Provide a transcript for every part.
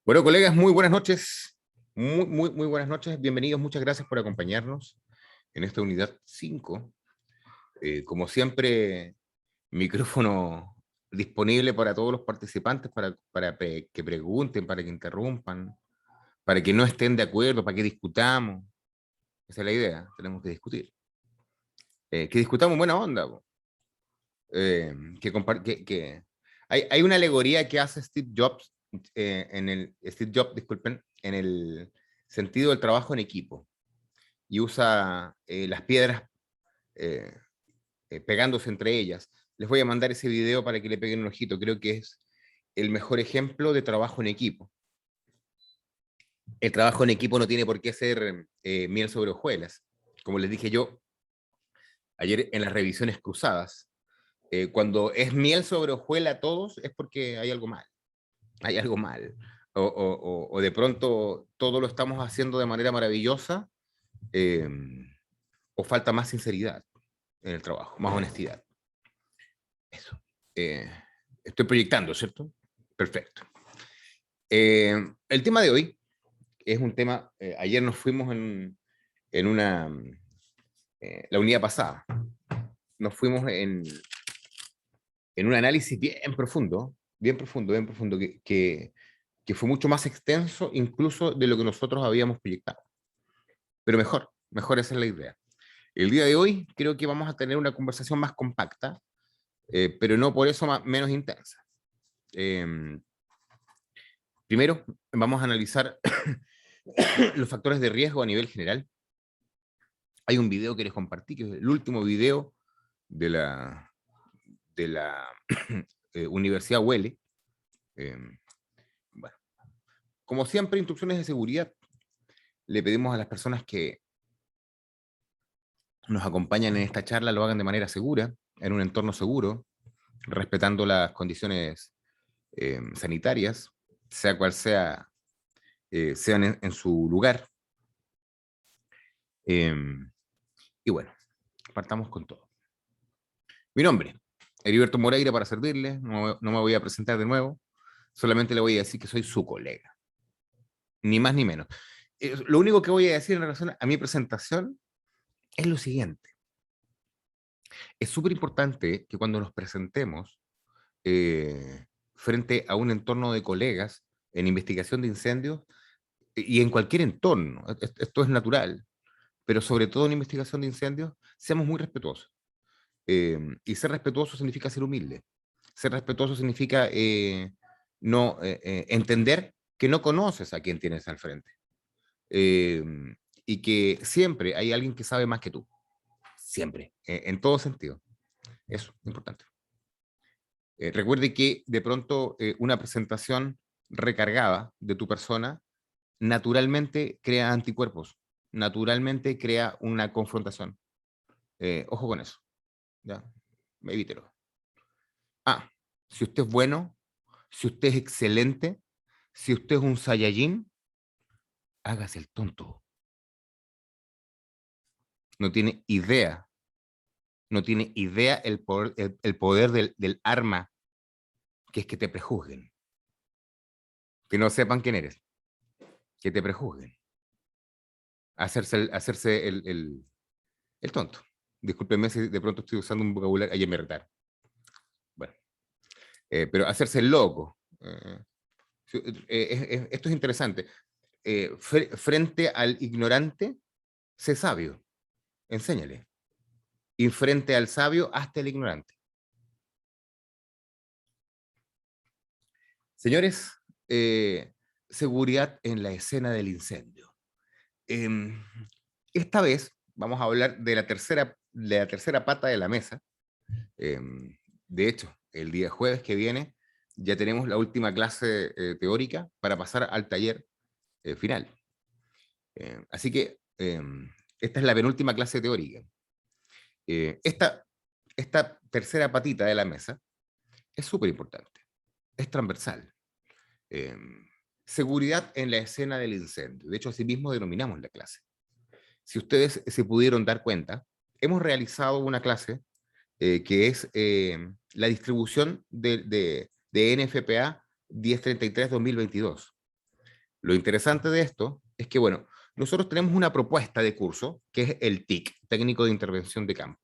Bueno, colegas, muy buenas noches. Muy buenas noches. Bienvenidos. Muchas gracias por acompañarnos en esta unidad 5. Como siempre, micrófono disponible para todos los participantes para que pregunten, para que interrumpan, para que no estén de acuerdo, para que discutamos. Esa es la idea. Tenemos que discutir. Que discutamos en buena onda. Que hay una alegoría que hace Steve Jobs, Steve Jobs, disculpen, en el sentido del trabajo en equipo, y usa las piedras eh, pegándose entre ellas. Les voy a mandar ese video para que le peguen un ojito. Creo que es el mejor ejemplo de trabajo en equipo. El trabajo en equipo no tiene por qué ser miel sobre hojuelas. Como les dije yo ayer en las revisiones cruzadas, cuando es miel sobre hojuela todos es porque hay algo mal. Hay algo mal. O de pronto todo lo estamos haciendo de manera maravillosa, eh, o falta más sinceridad en el trabajo, más honestidad. Eso. Eh, Estoy proyectando, ¿cierto? Perfecto. El tema de hoy es un tema, ayer nos fuimos en la unidad pasada, nos fuimos en un análisis bien profundo, que fue mucho más extenso incluso de lo que nosotros habíamos proyectado. Pero mejor esa es la idea. El día de hoy creo que vamos a tener una conversación más compacta, pero no por eso menos intensa. Eh, Primero, vamos a analizar los factores de riesgo a nivel general. Hay un video que les compartí, que es el último video de la Universidad Huele. Eh, bueno, como siempre, instrucciones de seguridad. Le pedimos a las personas que nos acompañan en esta charla lo hagan de manera segura, en un entorno seguro, respetando las condiciones sanitarias, sea cual sea, sean en su lugar. Eh, y bueno, partamos con todo. Mi nombre, Heriberto Moreira, para servirle, no me voy a presentar de nuevo, solamente le voy a decir que soy su colega, ni más ni menos. Lo único que voy a decir en relación a mi presentación es lo siguiente. Es súper importante que cuando nos presentemos frente a un entorno de colegas en investigación de incendios y en cualquier entorno, esto es natural, pero sobre todo en investigación de incendios, seamos muy respetuosos. Y ser respetuoso significa ser humilde. Ser respetuoso significa no entender que no conoces a quien tienes al frente. Eh, y que siempre hay alguien que sabe más que tú. Siempre, en todo sentido. Eso, importante. Recuerde que de pronto una presentación recargada de tu persona naturalmente crea anticuerpos, naturalmente crea una confrontación. Ojo con eso, ¿ya? Evítelo. Ah, si usted es bueno, si usted es excelente, si usted es un Saiyajin, hágase el tonto. No tiene idea, no tiene idea el poder del arma, que es que te prejuzguen, que no sepan quién eres, que te prejuzguen, hacerse el tonto. Discúlpenme si de pronto estoy usando un vocabulario, ayer me retaron. Bueno, pero hacerse el loco. Esto es interesante. Frente al ignorante, sé sabio, enséñale. Y frente al sabio, hasta el ignorante. Señores, seguridad en la escena del incendio. Eh, Esta vez vamos a hablar de la tercera pata de la mesa. Eh, de hecho, el día jueves que viene ya tenemos la última clase teórica para pasar al taller final. Así que esta es la penúltima clase teórica. Esta tercera patita de la mesa es súper importante, es transversal. Eh, Seguridad en la escena del incendio. De hecho, así mismo denominamos la clase. Si ustedes se pudieron dar cuenta, hemos realizado una clase que es la distribución de NFPA 1033-2022. Lo interesante de esto es que, bueno, nosotros tenemos una propuesta de curso que es el TIC, Técnico de Intervención de Campo,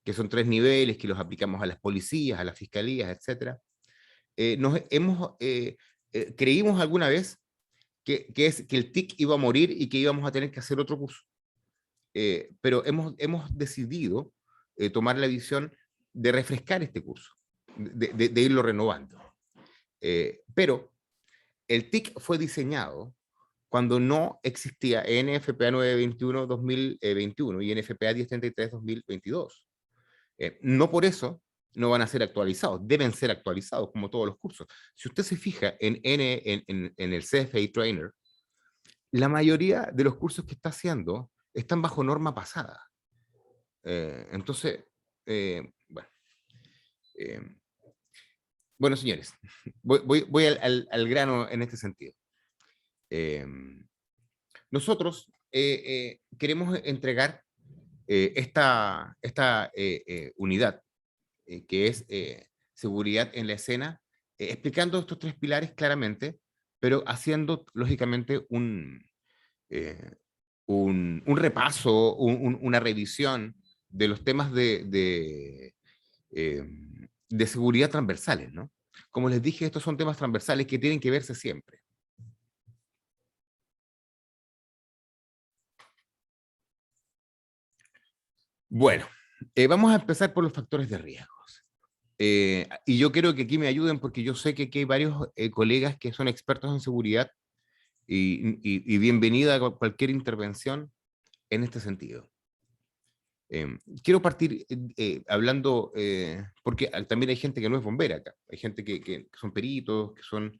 que son 3 niveles que los aplicamos a las policías, a las fiscalías, etcétera. Creímos alguna vez que el TIC iba a morir y que íbamos a tener que hacer otro curso. Pero hemos decidido tomar la visión de refrescar este curso, de irlo renovando. Pero el TIC fue diseñado cuando no existía NFPA 921-2021 y NFPA 1033-2022. No por eso no van a ser actualizados, deben ser actualizados como todos los cursos. Si usted se fija en el CFA Trainer, la mayoría de los cursos que está haciendo están bajo norma pasada. Entonces, bueno, eh, bueno, señores, voy al grano en este sentido. Eh, Nosotros queremos entregar esta unidad, que es seguridad en la escena, explicando estos 3 pilares claramente, pero haciendo, lógicamente, un repaso, una revisión de los temas eh, de seguridad transversales, ¿no? Como les dije, estos son temas transversales que tienen que verse siempre. Bueno, vamos a empezar por los factores de riesgos. Y yo quiero que aquí me ayuden porque yo sé que aquí hay varios colegas que son expertos en seguridad y bienvenida a cualquier intervención en este sentido. Quiero partir hablando, porque también hay gente que no es bombera acá, hay gente que son peritos, que son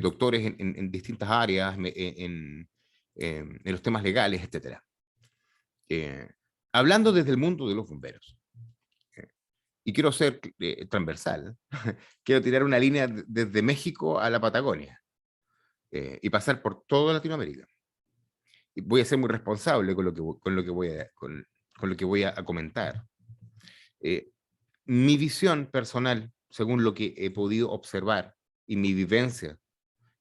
doctores en distintas áreas, en los temas legales, etc. Hablando desde el mundo de los bomberos, y quiero ser transversal, quiero tirar una línea desde México a la Patagonia y pasar por toda Latinoamérica. Y voy a ser muy responsable con lo que voy a comentar. Eh, Mi visión personal, según lo que he podido observar y mi vivencia,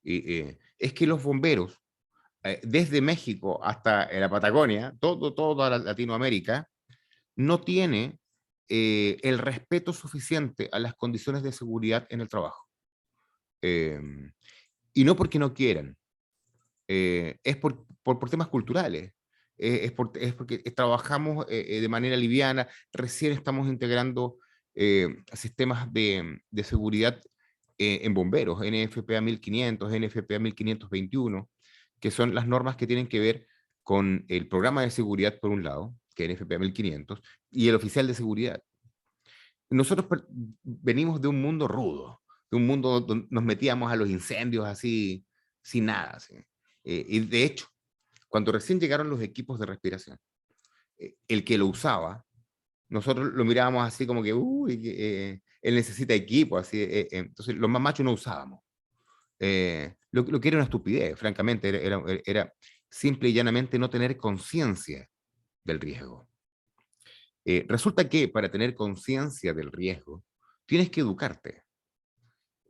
es que los bomberos, desde México hasta la Patagonia, toda Latinoamérica, no tiene el respeto suficiente a las condiciones de seguridad en el trabajo. Eh, y no porque no quieran, es por temas culturales, es porque trabajamos de manera liviana, recién estamos integrando sistemas de seguridad en bomberos, NFPA 1500, NFPA 1521, que son las normas que tienen que ver con el programa de seguridad por un lado, que es NFPA 1500, y el oficial de seguridad. Nosotros venimos de un mundo rudo, de un mundo donde nos metíamos a los incendios así, sin nada. Así. Y de hecho, cuando recién llegaron los equipos de respiración, el que lo usaba, nosotros lo mirábamos así como que, uy, él necesita equipo, así. Entonces, los más machos no usábamos. Lo que era una estupidez, francamente, era simple y llanamente no tener conciencia del riesgo. Resulta que para tener conciencia del riesgo, tienes que educarte.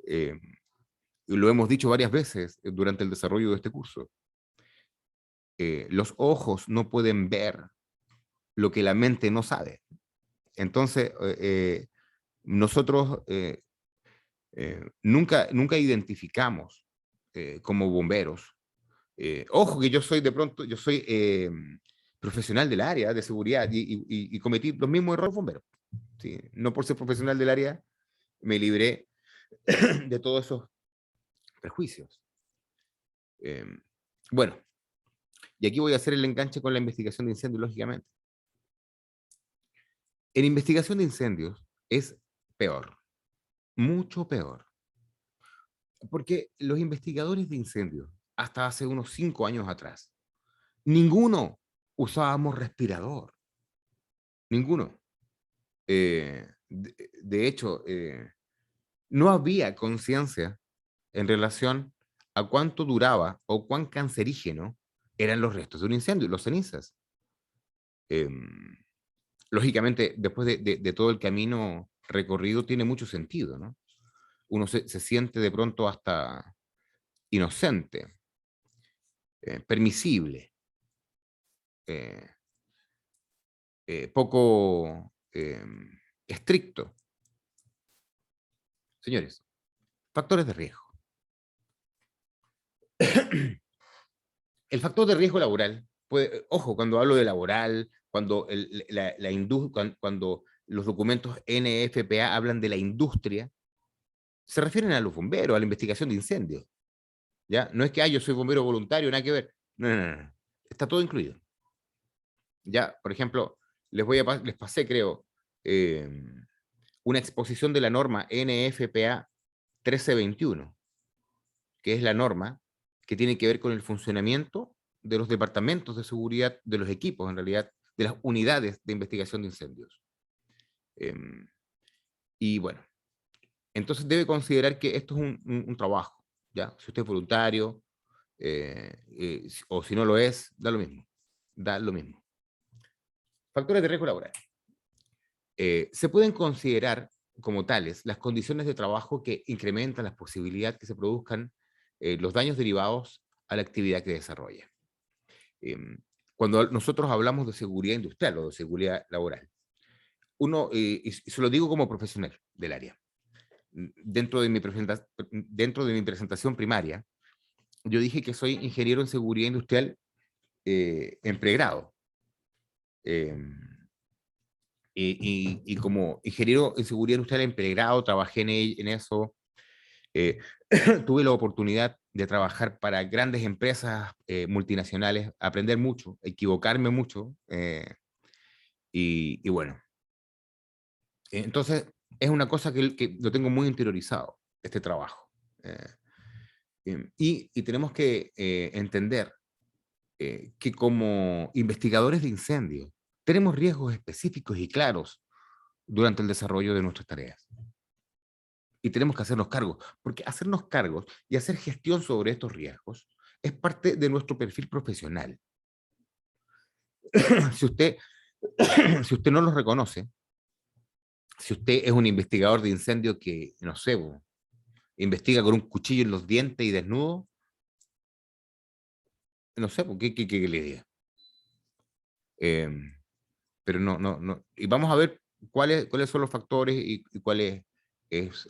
Eh, lo hemos dicho varias veces durante el desarrollo de este curso. Los ojos no pueden ver lo que la mente no sabe. Entonces, nosotros nunca identificamos como bomberos. Ojo que yo soy yo soy profesional del área de seguridad y cometí los mismos errores bomberos. ¿Sí? No por ser profesional del área me libré de todos esos prejuicios. Eh, bueno, y aquí voy a hacer el enganche con la investigación de incendios, lógicamente. En investigación de incendios es peor, mucho peor, porque los investigadores de incendios, hasta hace unos 5 años atrás, ninguno usábamos respirador, ninguno. De hecho, no había conciencia en relación a cuánto duraba o cuán cancerígeno eran los restos de un incendio, los cenizas. Eh, Lógicamente, después de todo el camino recorrido, tiene mucho sentido, ¿no? Uno se siente de pronto hasta inocente. permisible, poco estricto. Señores, factores de riesgo. El factor de riesgo laboral, ojo, cuando hablo de laboral, cuando, cuando los documentos NFPA hablan de la industria, se refieren a los bomberos, a la investigación de incendios. ¿Ya? No es que yo soy bombero voluntario, nada que ver. No, no, no, no. Está todo incluido. Ya, por ejemplo, les pasé, creo, una exposición de la norma NFPA 1321, que es la norma que tiene que ver con el funcionamiento de los departamentos de seguridad, de los equipos, en realidad, de las unidades de investigación de incendios. Y bueno, entonces debe considerar que esto es un trabajo, ¿ya? Si usted es voluntario, o si no lo es, da lo mismo. Da lo mismo. Factores de riesgo laboral. Se pueden considerar como tales las condiciones de trabajo que incrementan las posibilidades que se produzcan los daños derivados a la actividad que desarrolla. Cuando nosotros hablamos de seguridad industrial o de seguridad laboral, y se lo digo como profesional del área, dentro de mi presentación primaria, yo dije que soy ingeniero en seguridad industrial en pregrado. Y como ingeniero en seguridad industrial en pregrado, trabajé en eso. Tuve la oportunidad de trabajar para grandes empresas multinacionales, aprender mucho, equivocarme mucho. Y bueno, entonces es una cosa que lo tengo muy interiorizado, este trabajo. Y tenemos que entender que como investigadores de incendios tenemos riesgos específicos y claros durante el desarrollo de nuestras tareas. Y tenemos que hacernos cargos, porque hacernos cargos y hacer gestión sobre estos riesgos es parte de nuestro perfil profesional. Si usted, si usted no los reconoce, si usted es un investigador de incendios que, no sé, investiga con un cuchillo en los dientes y desnudo, no sé, ¿qué le diga? Pero no. Y vamos a ver cuáles son los factores y cuáles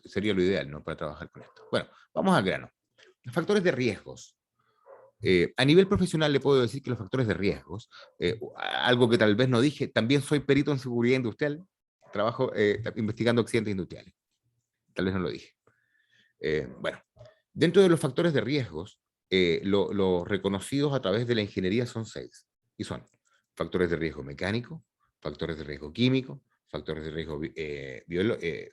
sería lo ideal, ¿no?, para trabajar con esto. Bueno, vamos al grano. Factores de riesgos. A nivel profesional le puedo decir que los factores de riesgos, algo que tal vez no dije, también soy perito en seguridad industrial, trabajo investigando accidentes industriales. Tal vez no lo dije. Bueno, dentro de los factores de riesgos, los reconocidos a través de la ingeniería son 6, y son factores de riesgo mecánico, factores de riesgo químico, factores de riesgo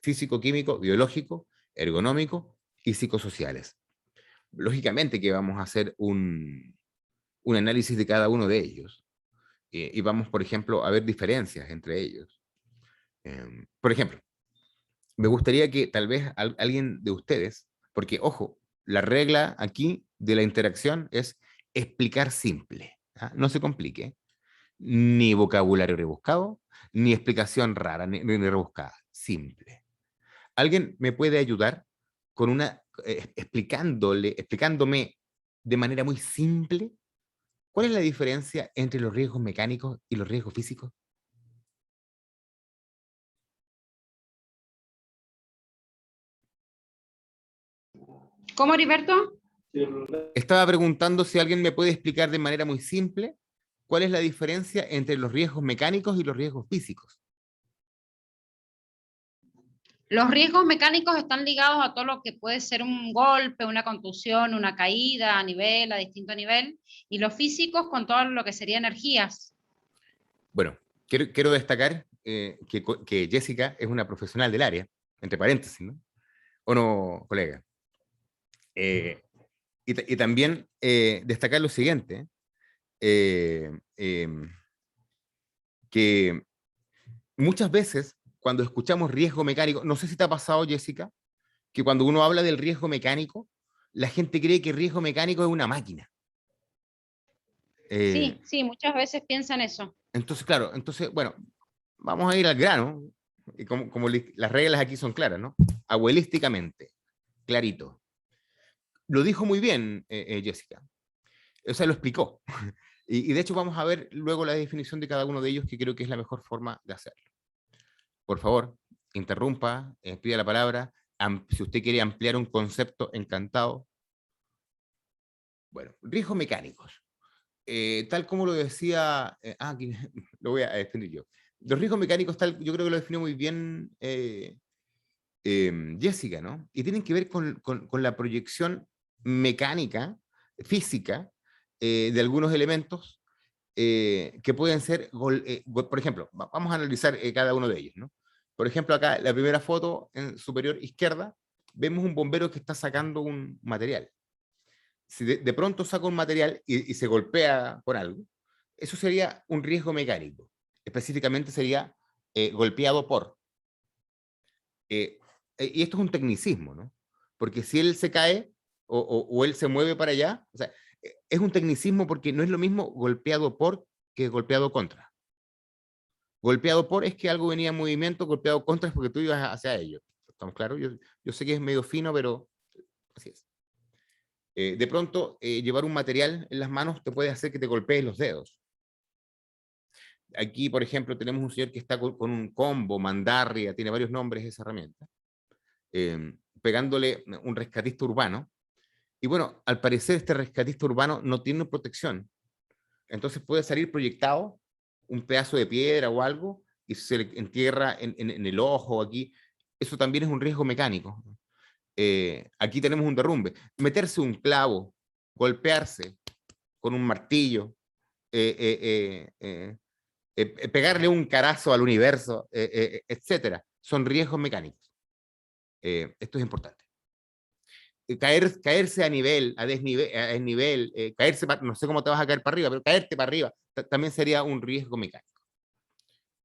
físico, químico, biológico, ergonómico y psicosociales. Lógicamente que vamos a hacer un análisis de cada uno de ellos, y vamos, por ejemplo, a ver diferencias entre ellos. Por ejemplo, me gustaría que tal vez alguien de ustedes, porque ojo, la regla aquí de la interacción es explicar simple, ¿ah? No se complique, ni vocabulario rebuscado, ni explicación rara, ni rebuscada, simple. ¿Alguien me puede ayudar con explicándome de manera muy simple cuál es la diferencia entre los riesgos mecánicos y los riesgos físicos? ¿Cómo, Heriberto? Estaba preguntando si alguien me puede explicar de manera muy simple cuál es la diferencia entre los riesgos mecánicos y los riesgos físicos. Los riesgos mecánicos están ligados a todo lo que puede ser un golpe, una contusión, una caída a distinto nivel, y los físicos con todo lo que sería energías. Bueno, quiero destacar que Jessica es una profesional del área, entre paréntesis, ¿no? ¿O no, colega? Y también destacar lo siguiente, que muchas veces cuando escuchamos riesgo mecánico, no sé si te ha pasado, Jessica, que cuando uno habla del riesgo mecánico, la gente cree que el riesgo mecánico es una máquina. Sí, muchas veces piensan eso. Entonces, claro, bueno, vamos a ir al grano, y como las reglas aquí son claras, ¿no? Abuelísticamente, clarito. Lo dijo muy bien Jessica. O sea, lo explicó. Y de hecho vamos a ver luego la definición de cada uno de ellos, que creo que es la mejor forma de hacerlo. Por favor, interrumpa, pida la palabra. Si usted quiere ampliar un concepto, encantado. Bueno, riesgos mecánicos. Tal como lo decía, aquí lo voy a definir yo. Los riesgos mecánicos, yo creo que lo definió muy bien Jessica, ¿no? Y tienen que ver con la proyección mecánica, física, de algunos elementos que pueden ser, por ejemplo, vamos a analizar cada uno de ellos, ¿no? Por ejemplo, acá, la primera foto en superior izquierda, vemos un bombero que está sacando un material. Si de pronto saca un material y se golpea por algo, eso sería un riesgo mecánico. Específicamente sería golpeado por. Y esto es un tecnicismo, ¿no? Porque si él se cae o él se mueve para allá, o sea, es un tecnicismo porque no es lo mismo golpeado por que golpeado contra. Golpeado por es que algo venía en movimiento, golpeado contra es porque tú ibas hacia ello. ¿Estamos claros? Yo sé que es medio fino, pero así es. De pronto, llevar un material en las manos te puede hacer que te golpees los dedos. Aquí, por ejemplo, tenemos un señor que está con un combo, mandarria, tiene varios nombres esa herramienta, pegándole un rescatista urbano. Y bueno, al parecer este rescatista urbano no tiene protección. Entonces puede salir proyectado un pedazo de piedra o algo y se le entierra en el ojo aquí. Eso también es un riesgo mecánico. Aquí tenemos un derrumbe. Meterse un clavo, golpearse con un martillo, pegarle un carazo al universo, etcétera. Son riesgos mecánicos. Esto es importante. Caerse a nivel, a desnivel, caerse, no sé cómo te vas a caer para arriba, pero caerte para arriba también sería un riesgo mecánico.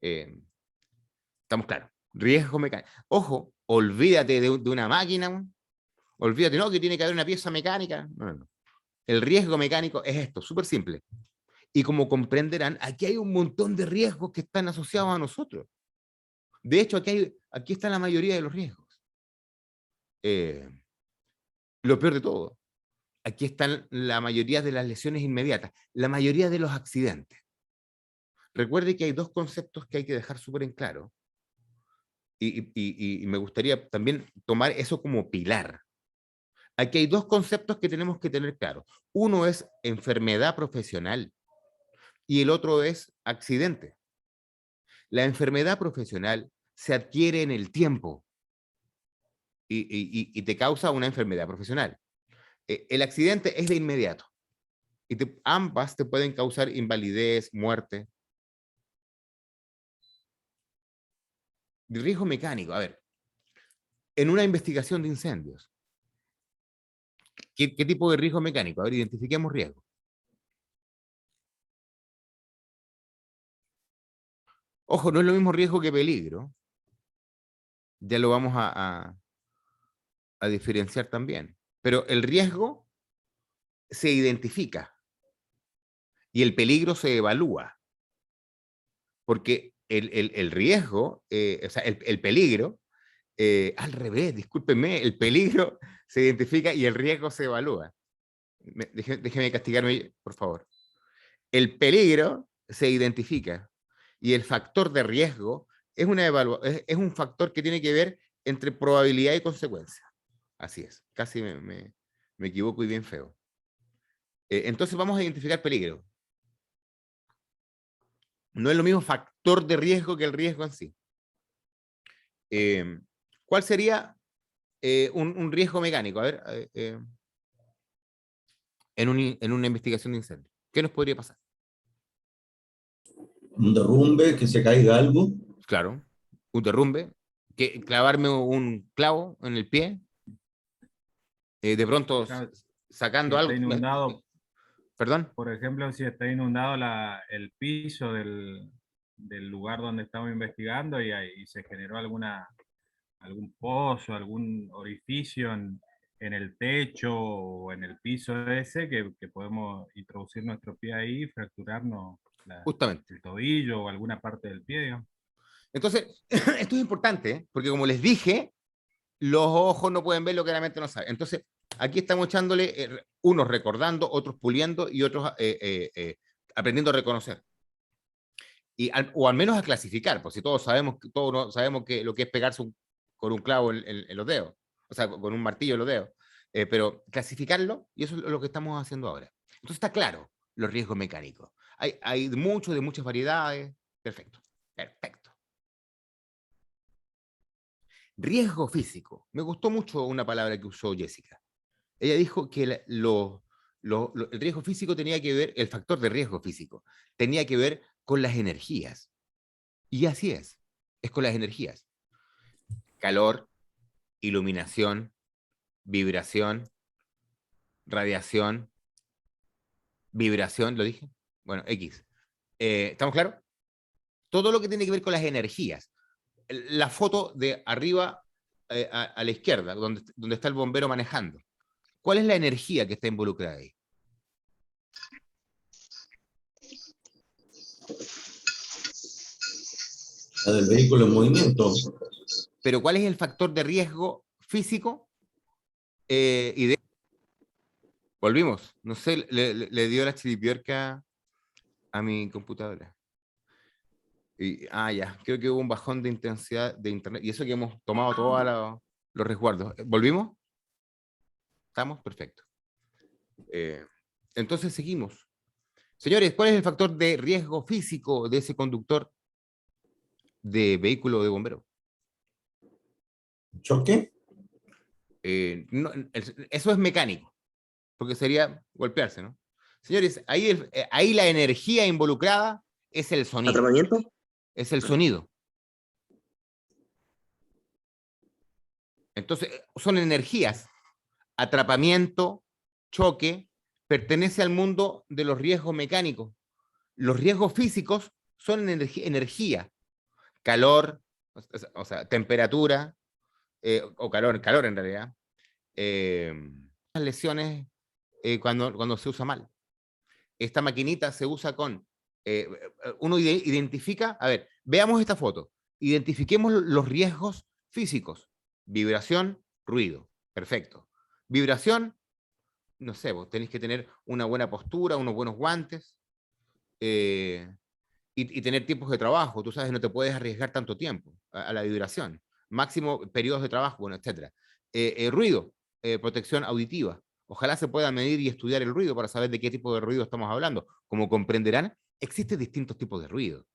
Estamos claros. Riesgo mecánico. Ojo, olvídate de una máquina, olvídate, no, que tiene que haber una pieza mecánica. No, no, no. El riesgo mecánico es esto, súper simple. Y como comprenderán, aquí hay un montón de riesgos que están asociados a nosotros. De hecho, aquí está la mayoría de los riesgos. Lo peor de todo, aquí están la mayoría de las lesiones inmediatas, la mayoría de los accidentes. Recuerde que hay dos conceptos que hay que dejar súper en claro. Y me gustaría también tomar eso como pilar. Aquí hay dos conceptos que tenemos que tener claros. Uno es enfermedad profesional y el otro es accidente. La enfermedad profesional se adquiere en el tiempo y te causa una enfermedad profesional. El accidente es de inmediato y ambas te pueden causar invalidez, muerte. Riesgo mecánico, a ver, en una investigación de incendios, ¿qué tipo de riesgo mecánico? A ver, identifiquemos riesgo. Ojo, no es lo mismo riesgo que peligro. Ya lo vamos a diferenciar también. Pero el riesgo se identifica y el peligro se evalúa. Porque el riesgo, o sea, el peligro, al revés, discúlpenme, el peligro se identifica y el riesgo se evalúa. Déjeme castigarme, por favor. El peligro se identifica y el factor de riesgo es un factor que tiene que ver entre probabilidad y consecuencia. Así es, casi me equivoco y bien feo. Entonces vamos a identificar peligro. No es lo mismo factor de riesgo que el riesgo en sí. ¿Cuál sería un riesgo mecánico? A ver, en una investigación de incendio. ¿Qué nos podría pasar? Un derrumbe, que se caiga algo. Claro, un derrumbe, clavarme un clavo en el pie, de pronto Claro, sacando si algo. está inundado, ¿Perdón? por ejemplo, si está inundado el piso del lugar donde estamos investigando y se generó algún pozo, algún orificio en el techo o en el piso ese, que podemos introducir nuestro pie ahí y fracturarnos Justamente. el tobillo o alguna parte del pie, digamos. Entonces, esto es importante, porque como les dije, los ojos no pueden ver lo que la mente no sabe. Entonces, Aquí estamos echándole, unos recordando, otros puliendo y otros aprendiendo a reconocer. O al menos a clasificar, pues si todos sabemos que lo que es pegarse con un clavo en los dedos, o sea, con un martillo en los dedos, pero clasificarlo, y eso es lo que estamos haciendo ahora. Entonces está claro los riesgos mecánicos. Hay de muchas variedades. Perfecto, perfecto. Riesgo físico. Me gustó mucho una palabra que usó Jessica. Ella dijo que el riesgo físico tenía que ver, el factor de riesgo físico, tenía que ver con las energías. Y así es con las energías. Calor, iluminación, vibración, radiación, vibración, ¿lo dije? Bueno, X. ¿Estamos claros? Todo lo que tiene que ver con las energías. La foto de arriba a la izquierda, donde está el bombero manejando. ¿Cuál es la energía que está involucrada ahí? La del vehículo en movimiento. Pero ¿cuál es el factor de riesgo físico? Volvimos. No sé, le dio la chiripiorca a mi computadora. Ya, creo que hubo un bajón de intensidad de internet. Y eso que hemos tomado todos los resguardos. ¿Volvimos? ¿Estamos? Perfecto. Entonces seguimos. Señores, ¿cuál es el factor de riesgo físico de ese conductor de vehículo de bombero? ¿Choque? No, eso es mecánico, porque sería golpearse, ¿no? Señores, ahí la energía involucrada es el sonido. ¿Atrapamiento? Es el sonido. Entonces, son energías. Atrapamiento, choque, pertenece al mundo de los riesgos mecánicos. Los riesgos físicos son energía. Calor, o sea, temperatura, o calor en realidad. Las lesiones cuando se usa mal. Esta maquinita se usa con, uno identifica, a ver, veamos esta foto, identifiquemos los riesgos físicos, vibración, ruido, perfecto. Vibración, no sé, vos tenéis que tener una buena postura, unos buenos guantes, y tener tiempos de trabajo, tú sabes, no te puedes arriesgar tanto tiempo a la vibración, máximo periodos de trabajo, bueno, etc. Ruido, protección auditiva. Ojalá se pueda medir y estudiar el ruido para saber de qué tipo de ruido estamos hablando. Como comprenderán, existen distintos tipos de ruido.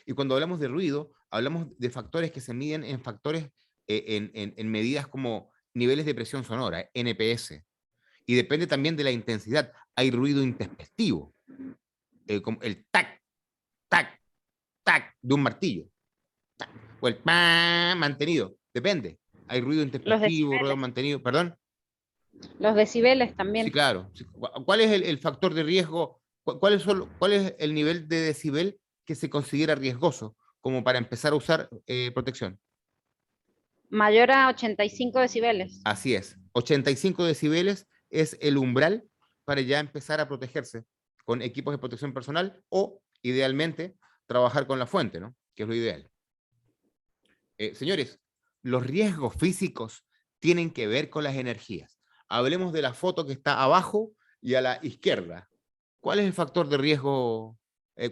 Y cuando hablamos de ruido, hablamos de factores que se miden en factores, en medidas como niveles de presión sonora, NPS. Y depende también de la intensidad. Hay ruido intempestivo, como el tac, tac, tac de un martillo. Tac, o el pa mantenido. Depende. Hay ruido intempestivo, ruido mantenido. ¿Perdón? Los decibeles Sí, también. claro. ¿Cuál es el factor de riesgo? ¿Cuál es el nivel de decibel que se considera riesgoso como para empezar a usar protección? Mayor a 85 decibeles. Así es. 85 decibeles es el umbral para ya empezar a protegerse con equipos de protección personal o, idealmente, trabajar con la fuente, ¿no? Que es lo ideal. Señores, los riesgos físicos tienen que ver con las energías. Hablemos de la foto que está abajo y a la izquierda. ¿Cuál es el factor de riesgo?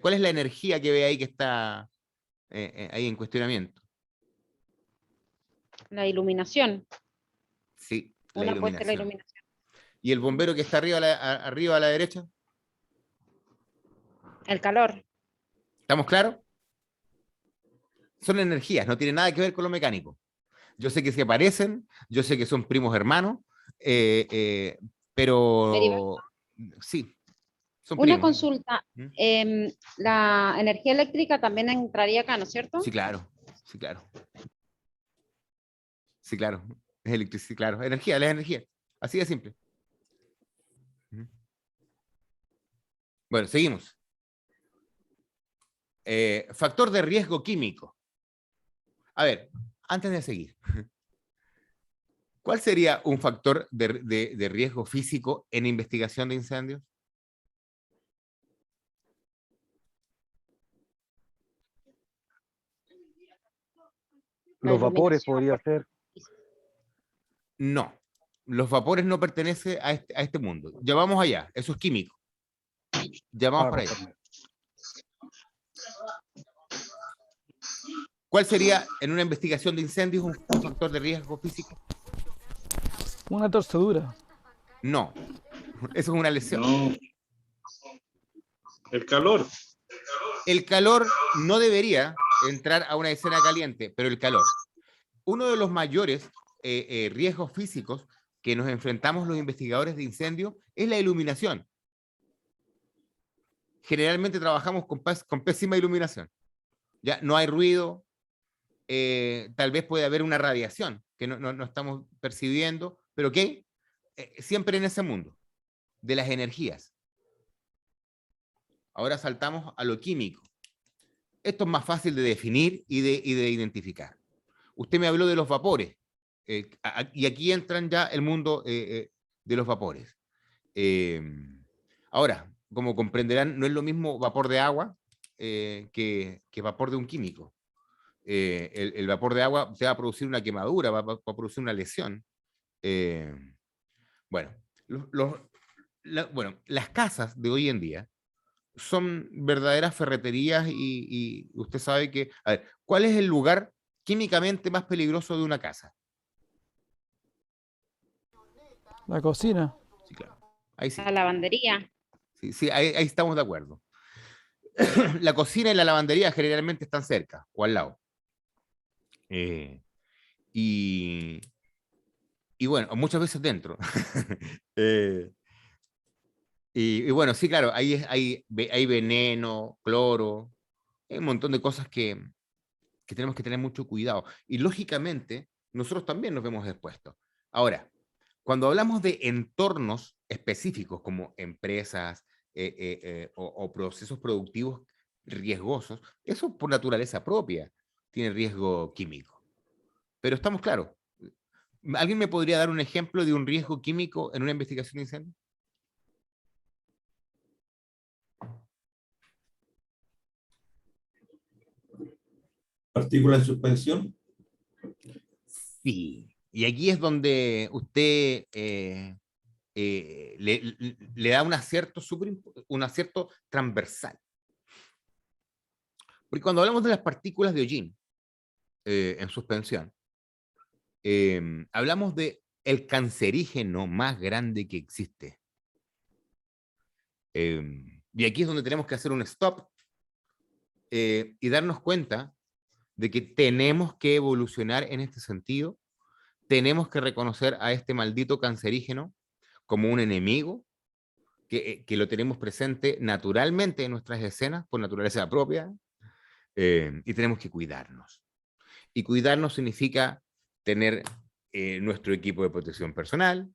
¿Cuál es la energía que ve ahí que está ahí en cuestionamiento? La iluminación. Sí, la Una apuesta a la iluminación. iluminación. ¿Y el bombero que está arriba a la derecha? El calor. ¿Estamos claros? Son energías, no tiene nada que ver con lo mecánico. Yo sé que se parecen, yo sé que son primos hermanos, pero sí, son Una primos. consulta. La energía eléctrica también entraría acá, ¿no es cierto? Sí, claro, sí, claro. Sí, claro. Es electricidad, claro. Energía, la energía. Así de simple. Bueno, seguimos. Factor de riesgo químico. A ver, antes de seguir, ¿cuál sería un factor de riesgo físico en investigación de incendios? Los vapores podría ser. No. los vapores no pertenecen a este mundo. Ya vamos allá, eso es químico. Ya vamos para allá. ¿Cuál sería en una investigación de incendios un factor de riesgo físico? Una torcedura. No, eso es una lesión. No. El calor. El calor no debería entrar a una escena caliente, pero el calor. Uno de los mayores riesgos físicos que nos enfrentamos los investigadores de incendio es la iluminación. Generalmente trabajamos con pésima iluminación. Ya no hay ruido, tal vez puede haber una radiación que no estamos percibiendo, pero ¿qué? Siempre en ese mundo de las energías. Ahora saltamos a lo químico. Esto es más fácil de definir y de identificar. Usted me habló de los vapores, y aquí entran ya el mundo de los vapores. Ahora, como comprenderán, no es lo mismo vapor de agua que vapor de un químico. El vapor de agua te va a producir una quemadura, va a producir una lesión. Bueno, las casas de hoy en día son verdaderas ferreterías y usted sabe que... A ver, ¿cuál es el lugar químicamente más peligroso de una casa? La cocina. Sí, claro. Ahí sí. La lavandería. Sí, sí, ahí estamos de acuerdo. La cocina y la lavandería generalmente están cerca o al lado. Y bueno, muchas veces dentro. Y bueno, sí, claro, hay veneno, cloro, hay un montón de cosas que tenemos que tener mucho cuidado. Y lógicamente, nosotros también nos vemos expuestos. Ahora, cuando hablamos de entornos específicos como empresas o procesos productivos riesgosos, eso por naturaleza propia tiene riesgo químico. Pero estamos claros. ¿Alguien me podría dar un ejemplo de un riesgo químico en una investigación de incendio? Partículas en suspensión. Sí. Y aquí es donde usted le da un acierto transversal. Porque cuando hablamos de las partículas de hollín en suspensión, hablamos de el cancerígeno más grande que existe. Y aquí es donde tenemos que hacer un stop y darnos cuenta de que tenemos que evolucionar en este sentido. Tenemos que reconocer a este maldito cancerígeno como un enemigo, que lo tenemos presente naturalmente en nuestras escenas, por naturaleza propia, y tenemos que cuidarnos. Y cuidarnos significa tener nuestro equipo de protección personal,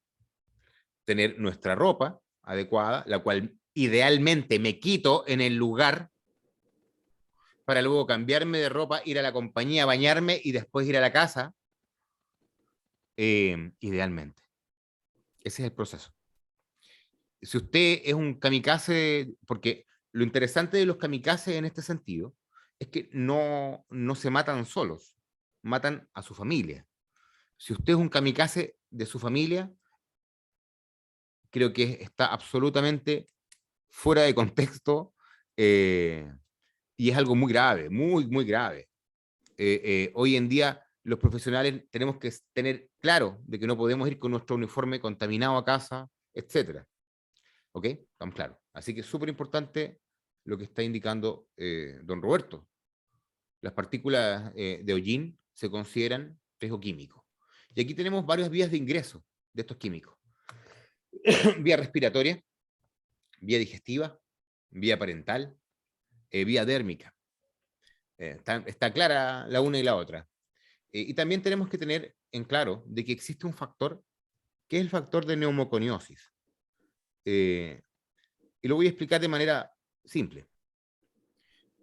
tener nuestra ropa adecuada, la cual idealmente me quito en el lugar para luego cambiarme de ropa, ir a la compañía, bañarme y después ir a la casa, idealmente. Ese es el proceso. Si usted es un kamikaze, porque lo interesante de los kamikazes en este sentido es que no se matan solos, matan a su familia. Si usted es un kamikaze de su familia, creo que está absolutamente fuera de contexto y es algo muy grave, muy, muy grave. Hoy en día los profesionales tenemos que tener claro de que no podemos ir con nuestro uniforme contaminado a casa, etc. ¿Ok? Estamos claros. Así que es súper importante lo que está indicando don Roberto. Las partículas de hollín se consideran riesgo químico. Y aquí tenemos varias vías de ingreso de estos químicos. Vía respiratoria, vía digestiva, vía parental, vía dérmica. Está clara la una y la otra. Y también tenemos que tener en claro de que existe un factor que es el factor de neumoconiosis. Y lo voy a explicar de manera simple.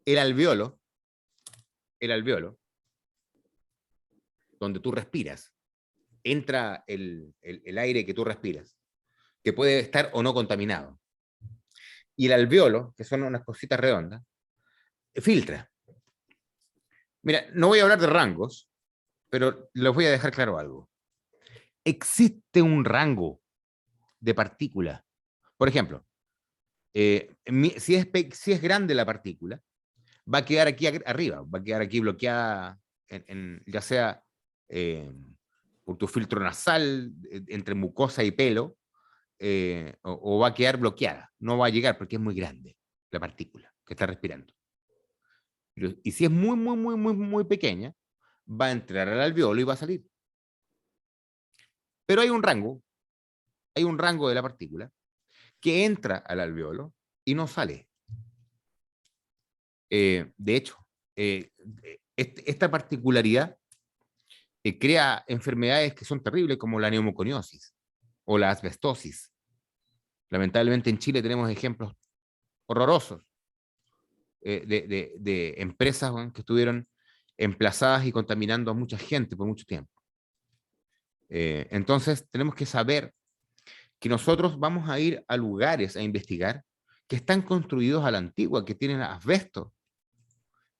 El alveolo, donde tú respiras, entra el aire que tú respiras, que puede estar o no contaminado. Y el alveolo, que son unas cositas redondas, filtra. Mira, no voy a hablar de rangos, pero les voy a dejar claro algo. existe un rango de partículas. Por ejemplo, si es grande la partícula, va a quedar aquí arriba, va a quedar aquí bloqueada, ya sea por tu filtro nasal, entre mucosa y pelo, o va a quedar bloqueada, no va a llegar porque es muy grande la partícula que está respirando. Y si es muy pequeña, va a entrar al alveolo y va a salir. Pero hay un rango de la partícula que entra al alveolo y no sale. De hecho, esta particularidad crea enfermedades que son terribles como la neumoconiosis o la asbestosis. Lamentablemente en Chile tenemos ejemplos horrorosos de empresas, bueno, que estuvieron emplazadas y contaminando a mucha gente por mucho tiempo. Entonces tenemos que saber que nosotros vamos a ir a lugares a investigar que están construidos a la antigua, que tienen asbesto,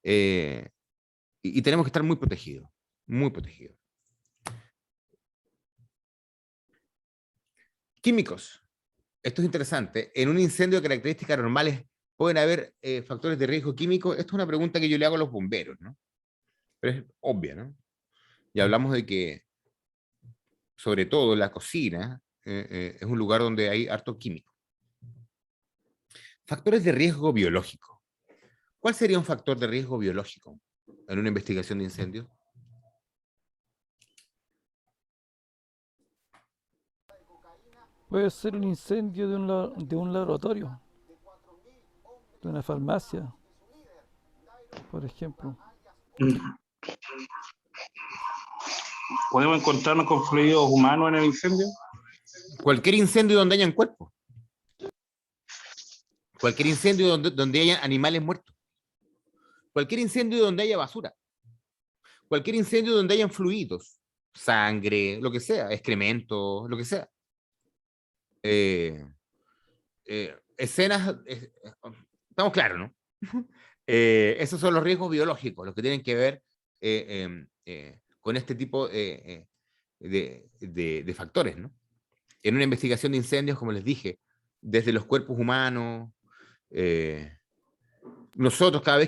y tenemos que estar muy protegidos, muy protegidos. Químicos. Esto es interesante. En un incendio de características normales, ¿pueden haber factores de riesgo químico? Esto es una pregunta que yo le hago a los bomberos, ¿no? Pero es obvia, ¿no? Y hablamos de que, sobre todo la cocina, es un lugar donde hay harto químico. Factores de riesgo biológico. ¿Cuál sería un factor de riesgo biológico en una investigación de incendios? Puede ser un incendio de un laboratorio, de una farmacia, por ejemplo. ¿Podemos encontrarnos con fluidos humanos en el incendio? Cualquier incendio donde hayan cuerpos. Cualquier incendio donde haya animales muertos. Cualquier incendio donde haya basura. Cualquier incendio donde hayan fluidos. Sangre, lo que sea, excremento, lo que sea. Escenas, estamos claros, ¿no? Esos son los riesgos biológicos, los que tienen que ver con este tipo de factores, ¿no? En una investigación de incendios, como les dije, desde los cuerpos humanos, nosotros cada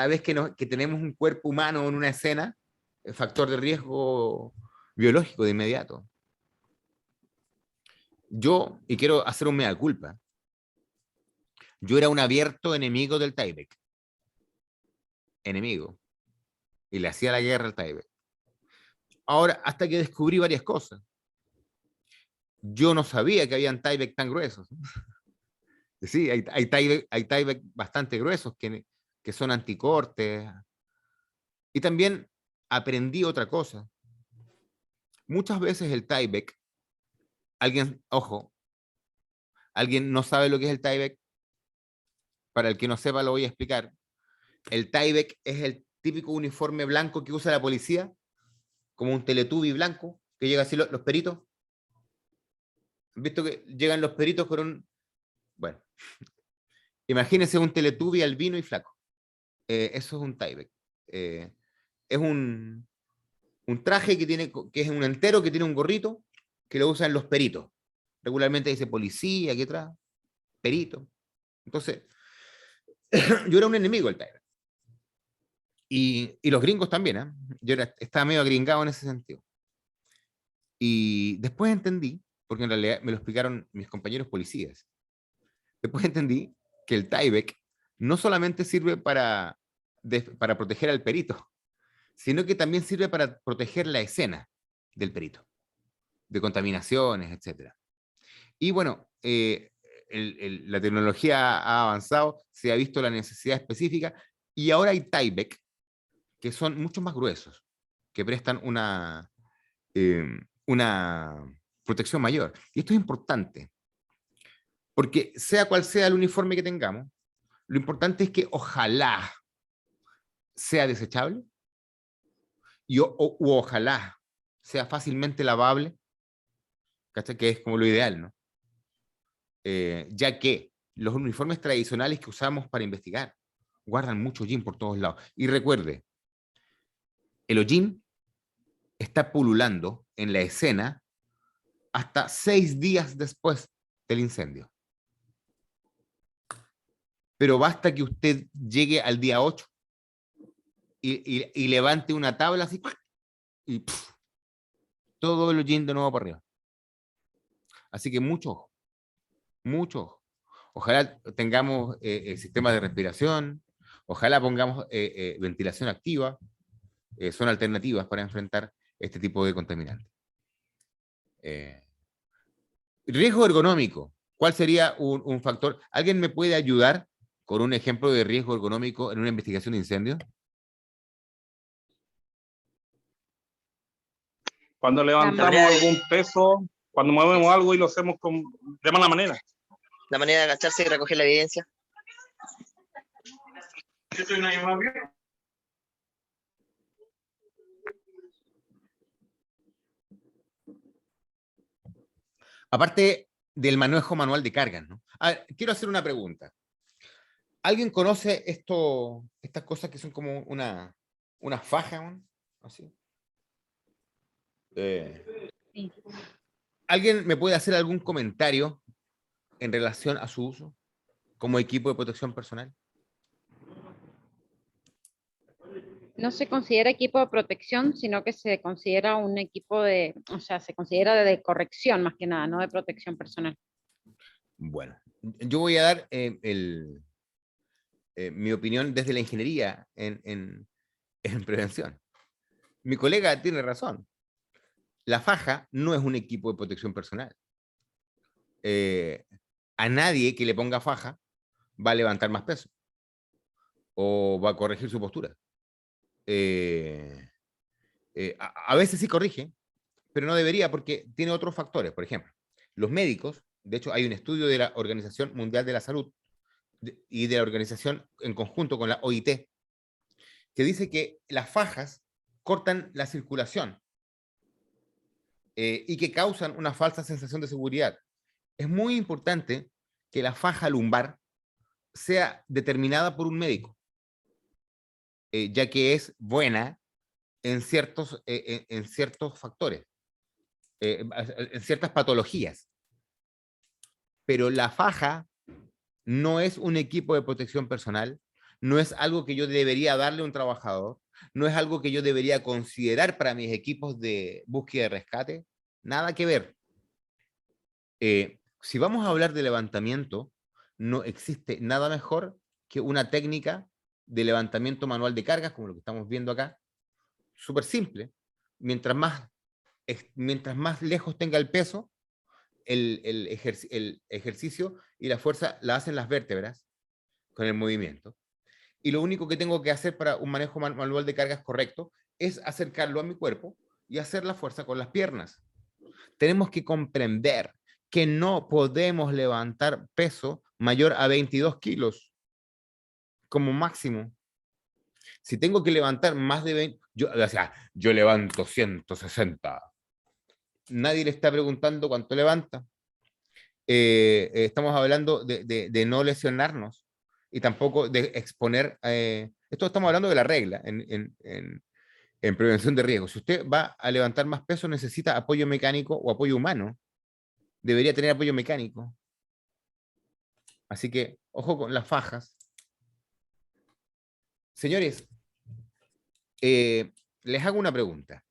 vez que tenemos un cuerpo humano en una escena, factor de riesgo biológico de inmediato. Yo, y quiero hacer un mea culpa, yo era un abierto enemigo del Tyvek. Enemigo. Y le hacía la guerra al Tyvek. Ahora, hasta que descubrí varias cosas. Yo no sabía que habían Tyvek tan gruesos. Sí, hay Tyvek bastante gruesos que son anticortes. Y también aprendí otra cosa. Muchas veces el Tyvek, alguien no sabe lo que es el Tyvek. Para el que no sepa lo voy a explicar. El Tyvek es el típico uniforme blanco que usa la policía, como un Teletubby blanco, que llega así los peritos. ¿Han visto que llegan los peritos con un... Bueno, imagínense un Teletubby albino y flaco. Eso es un Tyvek. Es un traje que es un entero, que tiene un gorrito, que lo usan los peritos. Regularmente dice policía, aquí atrás, perito. Entonces, yo era un enemigo del Tyvek. Y los gringos también, ¿eh? Yo estaba medio agringado en ese sentido. Y después entendí, porque en realidad me lo explicaron mis compañeros policías, después entendí que el Tyvek no solamente sirve para proteger al perito, sino que también sirve para proteger la escena del perito, de contaminaciones, etc. Y bueno, la tecnología ha avanzado, se ha visto la necesidad específica, y ahora hay Tyvek que son mucho más gruesos, que prestan una protección mayor. Y esto es importante, porque sea cual sea el uniforme que tengamos, lo importante es que ojalá sea desechable y ojalá sea fácilmente lavable, ¿cachai? Que es como lo ideal, ¿no? Ya que los uniformes tradicionales que usamos para investigar guardan mucho hollín por todos lados. Y recuerde, el hollín está pululando en la escena hasta 6 días después del incendio. Pero basta que usted llegue al día 8 y levante una tabla así y todo el hollín de nuevo para arriba. Así que mucho ojo, mucho ojo. Ojalá tengamos sistemas de respiración, ojalá pongamos ventilación activa, son alternativas para enfrentar este tipo de contaminantes. Riesgo ergonómico, ¿cuál sería un factor? ¿Alguien me puede ayudar con un ejemplo de riesgo ergonómico en una investigación de incendio? Cuando levantamos manera de- algún peso, cuando movemos algo y lo hacemos de mala manera. La manera de agacharse y recoger la evidencia. Aparte del manejo manual de cargas, ¿no? Quiero hacer una pregunta. ¿Alguien conoce estas cosas que son como una faja, ¿no? Así? Sí. ¿Alguien me puede hacer algún comentario en relación a su uso como equipo de protección personal? No se considera equipo de protección, sino que se considera un equipo de, o sea, se considera de corrección más que nada, no de protección personal. Bueno, yo voy a dar mi opinión desde la ingeniería en prevención. Mi colega tiene razón. La faja no es un equipo de protección personal. A nadie que le ponga faja va a levantar más peso o va a corregir su postura. A veces sí corrige, pero no debería porque tiene otros factores. Por ejemplo, los médicos, de hecho hay un estudio de la Organización Mundial de la Salud y de la organización en conjunto con la OIT, que dice que las fajas cortan la circulación y que causan una falsa sensación de seguridad. Es muy importante que la faja lumbar sea determinada por un médico, ya que es buena en ciertos factores, en ciertas patologías. Pero la faja no es un equipo de protección personal, no es algo que yo debería darle a un trabajador, no es algo que yo debería considerar para mis equipos de búsqueda y rescate, nada que ver. Si vamos a hablar de levantamiento, no existe nada mejor que una técnica de levantamiento manual de cargas, como lo que estamos viendo acá, súper simple. Mientras más lejos tenga el peso, el ejercicio y la fuerza la hacen las vértebras con el movimiento. Y lo único que tengo que hacer para un manejo manual de cargas correcto es acercarlo a mi cuerpo y hacer la fuerza con las piernas. Tenemos que comprender que no podemos levantar peso mayor a 22 kilos como máximo. Si tengo que levantar más de 20, yo levanto 160. Nadie le está preguntando cuánto levanta. Estamos hablando de no lesionarnos y tampoco de exponer. Esto estamos hablando de la regla en prevención de riesgo. Si usted va a levantar más peso, necesita apoyo mecánico o apoyo humano. Debería tener apoyo mecánico. Así que, ojo con las fajas. Señores, les hago una pregunta.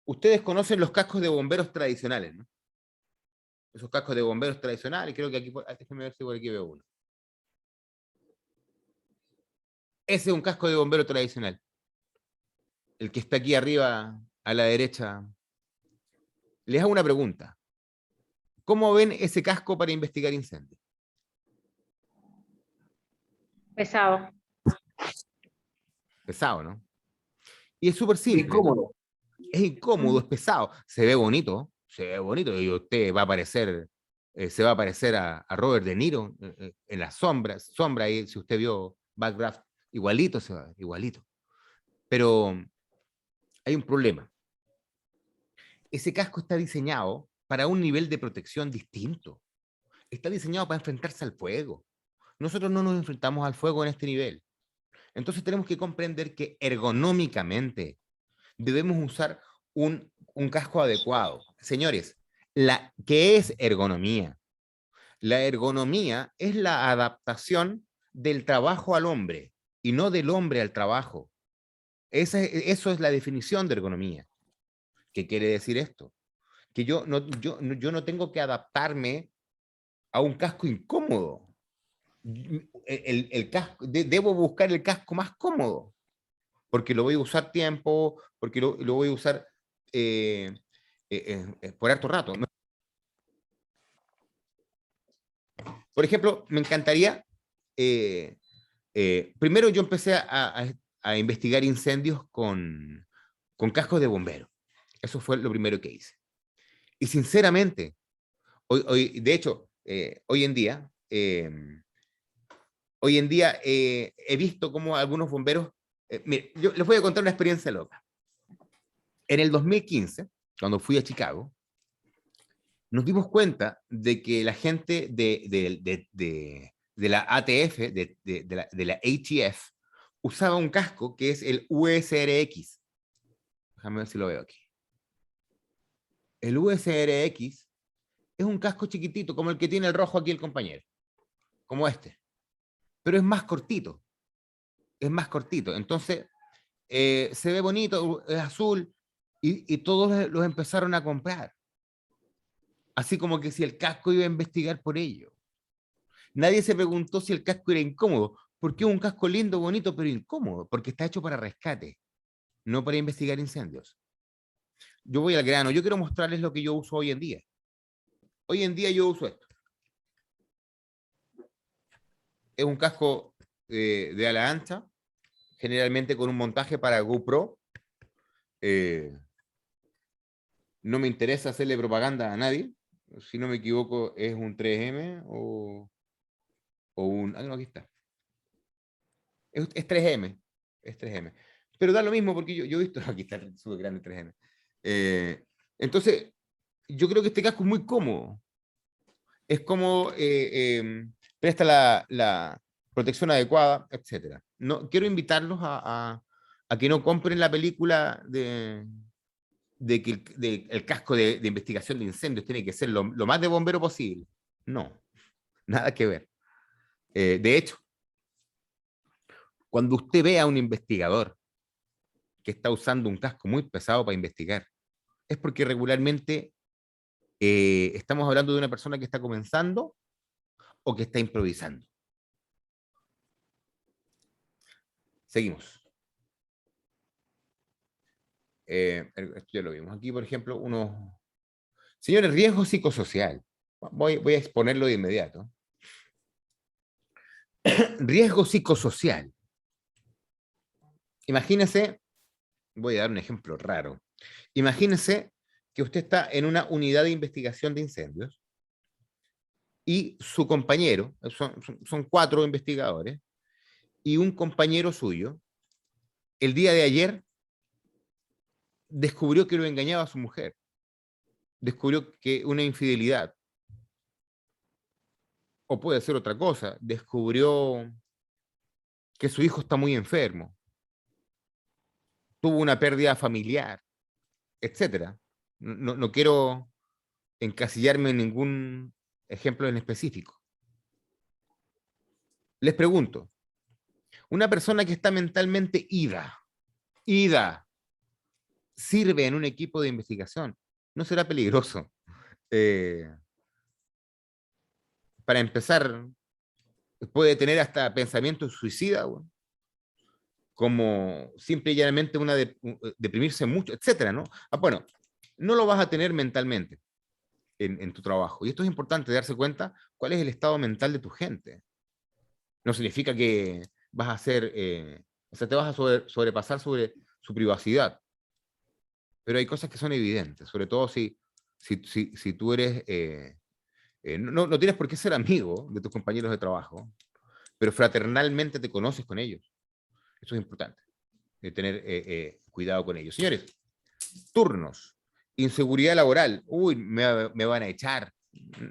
Ustedes conocen los cascos de bomberos tradicionales, ¿no? Esos cascos de bomberos tradicionales, creo que aquí, déjenme ver si por aquí veo uno. Ese es un casco de bombero tradicional. El que está aquí arriba, a la derecha. Les hago una pregunta. ¿Cómo ven ese casco para investigar incendios? Pesado. Pesado, ¿no? Y es súper simple. Incómodo. Es incómodo, es pesado. Se ve bonito y usted va a parecer, se va a parecer a Robert De Niro en las sombra ahí, si usted vio Backdraft, igualito se va a ver, igualito. Pero hay un problema. Ese casco está diseñado para un nivel de protección distinto. Está diseñado para enfrentarse al fuego. Nosotros no nos enfrentamos al fuego en este nivel. Entonces tenemos que comprender que ergonómicamente debemos usar un casco adecuado. Señores, ¿qué es ergonomía? La ergonomía es la adaptación del trabajo al hombre y no del hombre al trabajo. Eso es la definición de ergonomía. ¿Qué quiere decir esto? Que yo no tengo que adaptarme a un casco incómodo. El casco, debo buscar el casco más cómodo, porque lo voy a usar tiempo, porque lo voy a usar por harto rato. Por ejemplo, me encantaría, primero yo empecé a investigar incendios con cascos de bombero. Eso fue lo primero que hice. Y sinceramente, de hecho, hoy en día he visto cómo algunos bomberos, mire, yo les voy a contar una experiencia loca. En el 2015, cuando fui a Chicago, nos dimos cuenta de que la gente de la ATF, de la ATF, usaba un casco que es el USRX. Déjame ver si lo veo aquí. El USRX es un casco chiquitito, como el que tiene el rojo aquí el compañero, como este. Pero es más cortito. Es más cortito. Entonces, se ve bonito, es azul, y todos los empezaron a comprar. Así como que si el casco iba a investigar por ello. Nadie se preguntó si el casco era incómodo, porque es un casco lindo, bonito, pero incómodo, porque está hecho para rescate, no para investigar incendios. Yo voy al grano, yo quiero mostrarles lo que yo uso hoy en día. Hoy en día yo uso esto. Es un casco de ala ancha, generalmente con un montaje para GoPro. No me interesa hacerle propaganda a nadie. Si no me equivoco, es un 3M o un... Ah, no, aquí está. Es 3M. Es 3M. Pero da lo mismo porque yo he visto... Aquí está súper grande 3M. Entonces, yo creo que este casco es muy cómodo. Es como presta la protección adecuada, etc. No, quiero invitarlos a que no compren la película de que el casco de investigación de incendios tiene que ser lo más de bombero posible. No, nada que ver. De hecho, cuando usted ve a un investigador que está usando un casco muy pesado para investigar, es porque regularmente estamos hablando de una persona que está comenzando o que está improvisando. Seguimos. Esto ya lo vimos. Aquí, por ejemplo, unos... Señores, riesgo psicosocial. Voy a exponerlo de inmediato. Riesgo psicosocial. Imagínese, voy a dar un ejemplo raro. Imagínese que usted está en una unidad de investigación de incendios y su compañero, son 4 investigadores, y un compañero suyo, el día de ayer, descubrió que lo engañaba a su mujer. Descubrió que una infidelidad. O puede ser otra cosa. Descubrió que su hijo está muy enfermo. Tuvo una pérdida familiar, etc. No quiero encasillarme en ningún ejemplo en específico. Les pregunto, una persona que está mentalmente ida, ¿sirve en un equipo de investigación? ¿No será peligroso? Para empezar, puede tener hasta pensamientos suicidas, como simple y llanamente deprimirse mucho, etcétera, ¿no? Bueno, no lo vas a tener mentalmente en tu trabajo. Y esto es importante, darse cuenta cuál es el estado mental de tu gente. No significa que vas a hacer, o sea, te vas a sobrepasar sobre su privacidad. Pero hay cosas que son evidentes, sobre todo si tú eres, no tienes por qué ser amigo de tus compañeros de trabajo, pero fraternalmente te conoces con ellos. Eso es importante, tener cuidado con ellos. Señores, turnos, inseguridad laboral. Uy, me van a echar,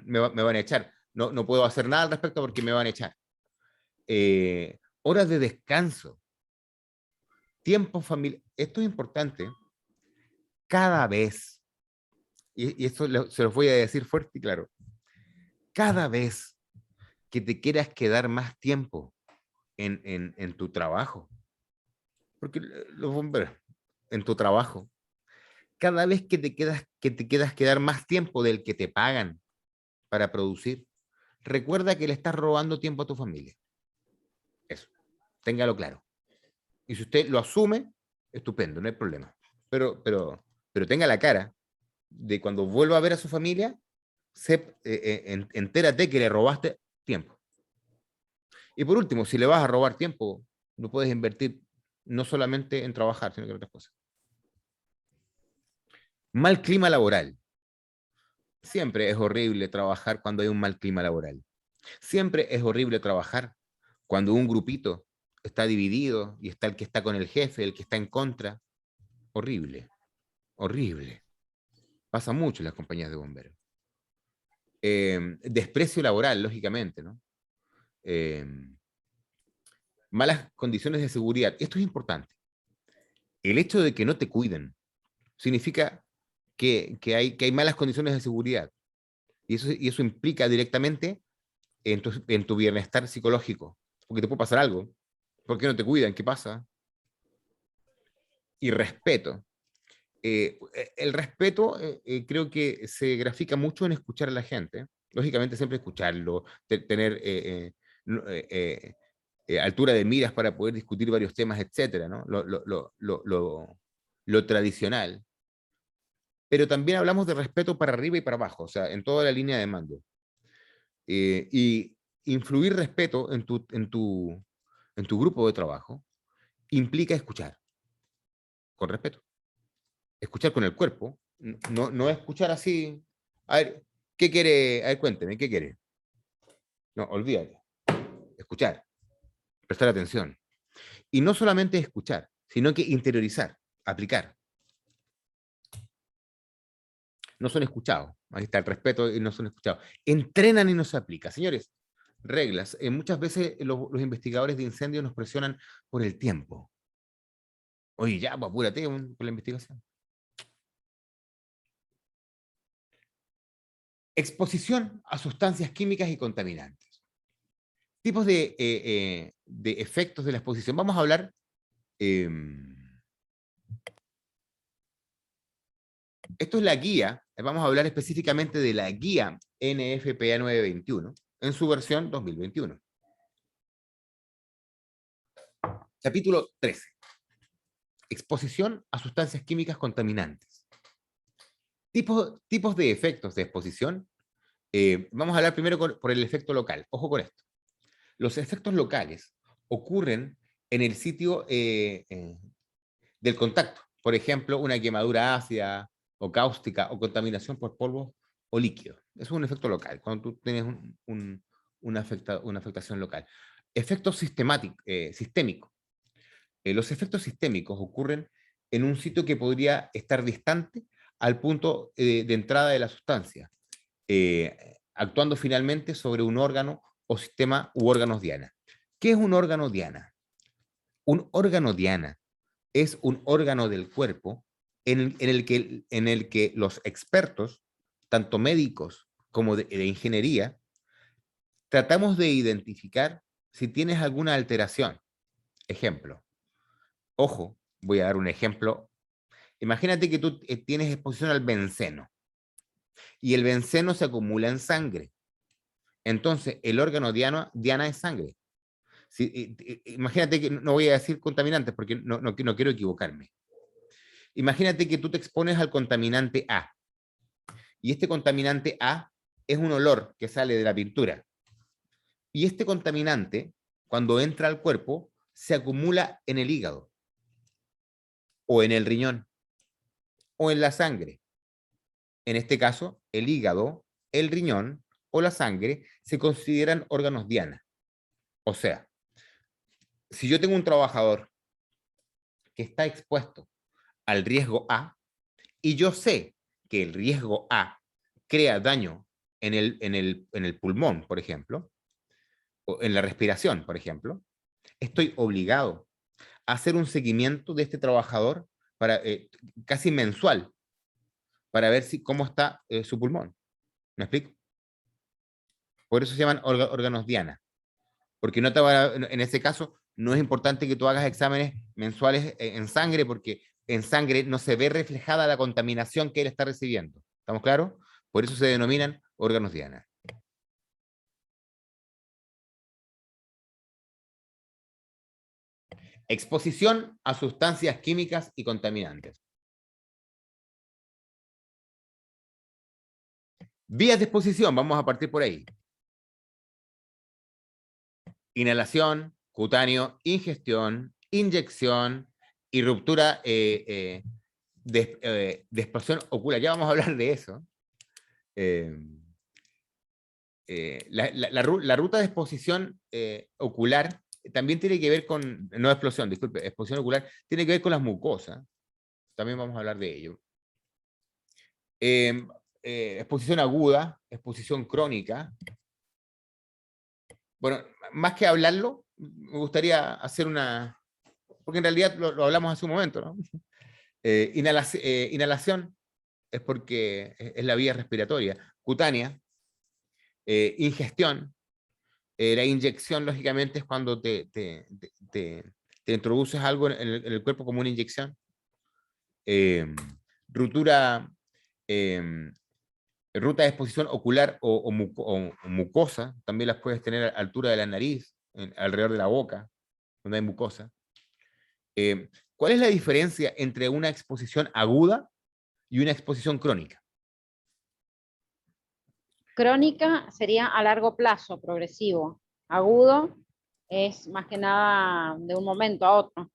me van a echar. No puedo hacer nada al respecto porque me van a echar. Horas de descanso, tiempo familiar. Esto es importante cada vez, y esto se los voy a decir fuerte y claro, cada vez que te quieras quedar más tiempo en tu trabajo, porque los bomberos, en tu trabajo, cada vez que te quedas quedar más tiempo del que te pagan para producir, recuerda que le estás robando tiempo a tu familia. Eso, téngalo claro. Y si usted lo asume, estupendo, no hay problema. Pero tenga la cara de cuando vuelva a ver a su familia, entérate que le robaste tiempo. Y por último, si le vas a robar tiempo, lo puedes invertir no solamente en trabajar, sino que en otras cosas. Mal clima laboral. Siempre es horrible trabajar cuando hay un mal clima laboral. Siempre es horrible trabajar cuando un grupito está dividido y está el que está con el jefe, el que está en contra. Horrible, horrible. Pasa mucho en las compañías de bomberos. Desprecio laboral, lógicamente, ¿no? Malas condiciones de seguridad. Esto es importante. El hecho de que no te cuiden significa que hay malas condiciones de seguridad. Y eso implica directamente en tu bienestar psicológico. Porque te puede pasar algo. ¿Por qué no te cuidan? ¿Qué pasa? Y respeto. El respeto creo que se grafica mucho en escuchar a la gente. Lógicamente siempre escucharlo, tener altura de miras para poder discutir varios temas, etcétera, ¿no? Lo tradicional. Pero también hablamos de respeto para arriba y para abajo, o sea, en toda la línea de mando. Y influir respeto en tu grupo de trabajo implica escuchar con respeto. Escuchar con el cuerpo, no escuchar así. A ver, ¿qué quiere? A ver, cuénteme, ¿qué quiere? No, olvídate. Escuchar, prestar atención. Y no solamente escuchar, sino que interiorizar, aplicar. No son escuchados. Ahí está el respeto y no son escuchados. Entrenan y no se aplica. Señores, reglas. Muchas veces los investigadores de incendios nos presionan por el tiempo. Oye, ya, pues, apúrate con la investigación. Exposición a sustancias químicas y contaminantes. Tipos de efectos de la exposición. Vamos a hablar... esto es la guía, vamos a hablar específicamente de la guía NFPA 921 en su versión 2021. Capítulo 13. Exposición a sustancias químicas contaminantes. Tipos de efectos de exposición. Vamos a hablar primero por el efecto local. Ojo con esto. Los efectos locales ocurren en el sitio del contacto. Por ejemplo, una quemadura ácida o cáustica o contaminación por polvos o líquidos. Eso es un efecto local, cuando tú tienes una afectación local. Efectos sistémicos. Los efectos sistémicos ocurren en un sitio que podría estar distante al punto de entrada de la sustancia, actuando finalmente sobre un órgano o sistema u órganos diana. ¿Qué es un órgano diana? Un órgano diana es un órgano del cuerpo en el que los expertos, tanto médicos como de ingeniería, tratamos de identificar si tienes alguna alteración. Ejemplo. Ojo, voy a dar un ejemplo. Imagínate que tú tienes exposición al benceno y el benceno se acumula en sangre. Entonces, el órgano diana es sangre. Imagínate que, no voy a decir contaminantes porque no quiero equivocarme. Imagínate que tú te expones al contaminante A. Y este contaminante A es un olor que sale de la pintura. Y este contaminante, cuando entra al cuerpo, se acumula en el hígado, o en el riñón, o en la sangre. En este caso, el hígado, el riñón o la sangre se consideran órganos diana. O sea, si yo tengo un trabajador que está expuesto al riesgo A, y yo sé que el riesgo A crea daño en el pulmón, por ejemplo, o en la respiración, por ejemplo, estoy obligado a hacer un seguimiento de este trabajador casi mensual para ver cómo está su pulmón. ¿Me explico? Por eso se llaman órganos diana. Porque no te en ese caso no es importante que tú hagas exámenes mensuales en sangre, porque en sangre no se ve reflejada la contaminación que él está recibiendo. ¿Estamos claros? Por eso se denominan órganos diana. Exposición a sustancias químicas y contaminantes. Vías de exposición, vamos a partir por ahí. Inhalación, cutáneo, ingestión, inyección y ruptura de explosión ocular. Ya vamos a hablar de eso. La ruta de exposición ocular también tiene que ver con, no explosión, disculpe, exposición ocular, tiene que ver con las mucosas. También vamos a hablar de ello. Exposición aguda, exposición crónica. Bueno, más que hablarlo, me gustaría hacer una, porque en realidad lo hablamos hace un momento, ¿no? Inhalación es porque es la vía respiratoria. Cutánea, ingestión, la inyección lógicamente es cuando te introduces algo en el cuerpo como una inyección. Ruptura, ruta de exposición ocular o mucosa, también las puedes tener a altura de la nariz, alrededor de la boca, donde hay mucosa. ¿Cuál es la diferencia entre una exposición aguda y una exposición crónica? Crónica sería a largo plazo, progresivo. Agudo es más que nada de un momento a otro.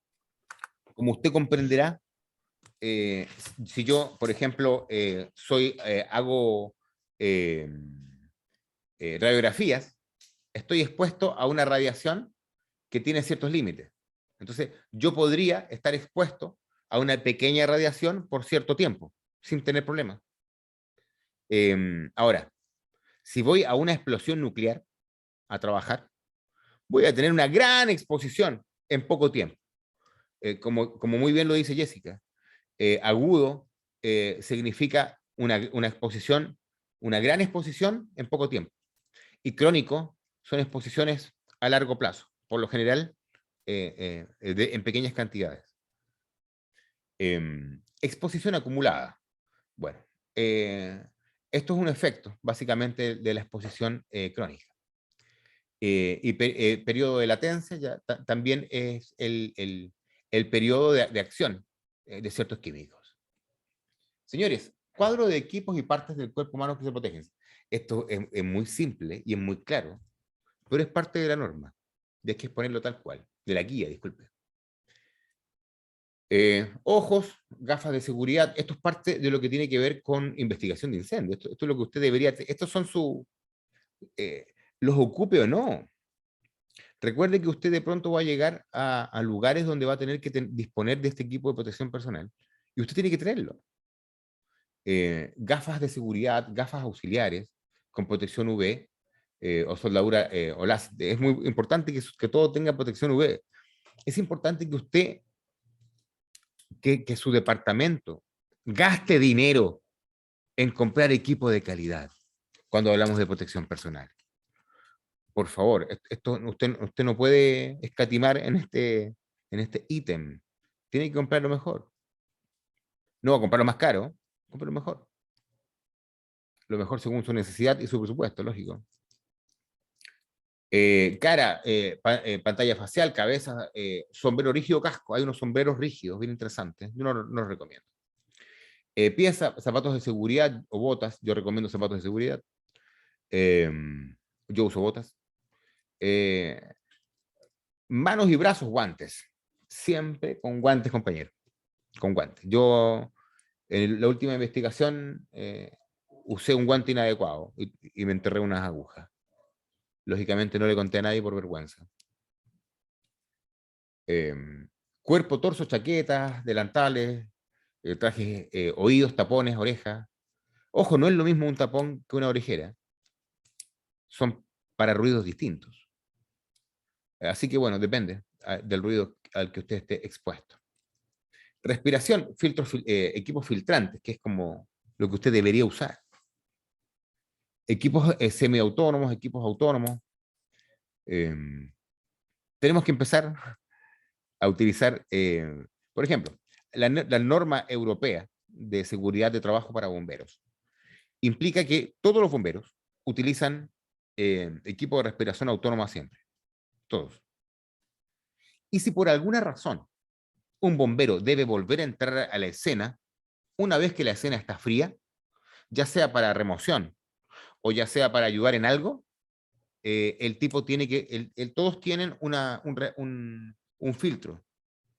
Como usted comprenderá, si yo, por ejemplo, hago radiografías, estoy expuesto a una radiación que tiene ciertos límites. Entonces, yo podría estar expuesto a una pequeña radiación por cierto tiempo, sin tener problemas. Ahora, si voy a una explosión nuclear a trabajar, voy a tener una gran exposición en poco tiempo. Como muy bien lo dice Jessica, agudo significa una exposición, una gran exposición en poco tiempo. Y crónico son exposiciones a largo plazo, por lo general en pequeñas cantidades. Exposición acumulada. Bueno, esto es un efecto básicamente de la exposición crónica. Periodo de latencia ya también es el periodo de acción de ciertos químicos. Señores, cuadro de equipos y partes del cuerpo humano que se protegen. Esto es muy simple y es muy claro, pero es parte de la norma. Y hay que exponerlo tal cual, de la guía, disculpe. Ojos, gafas de seguridad, esto es parte de lo que tiene que ver con investigación de incendios. Esto es lo que usted debería, estos son los ocupe o no. Recuerde que usted de pronto va a llegar a lugares donde va a tener que disponer de este equipo de protección personal y usted tiene que tenerlo. Gafas de seguridad, gafas auxiliares con protección UV o soldadura o láser. Es muy importante que todo tenga protección UV. Es importante que usted, que su departamento gaste dinero en comprar equipo de calidad cuando hablamos de protección personal. Por favor, usted no puede escatimar en este ítem. Tiene que comprar lo mejor. No va a comprar lo más caro, compre lo mejor. Lo mejor según su necesidad y su presupuesto, lógico. Pantalla facial, cabeza, sombrero rígido, casco. Hay unos sombreros rígidos, bien interesantes. Yo no los recomiendo. Pies, zapatos de seguridad o botas. Yo recomiendo zapatos de seguridad. Yo uso botas. Manos y brazos, guantes. Siempre con guantes, compañero. Con guantes. Yo, en la última investigación, usé un guante inadecuado y me enterré unas agujas. Lógicamente no le conté a nadie por vergüenza. Cuerpo, torso, chaquetas, delantales, trajes, oídos, tapones, orejas. Ojo, no es lo mismo un tapón que una orejera. Son para ruidos distintos. Así que bueno, depende del ruido al que usted esté expuesto. Respiración, equipos filtrantes, que es como lo que usted debería usar. Equipos semiautónomos, equipos autónomos. Tenemos que empezar a utilizar, por ejemplo, la norma europea de seguridad de trabajo para bomberos implica que todos los bomberos utilizan equipo de respiración autónoma siempre. Todos. Y si por alguna razón un bombero debe volver a entrar a la escena, una vez que la escena está fría, ya sea para remoción o ya sea para ayudar en algo, el tipo tiene que, todos tienen un filtro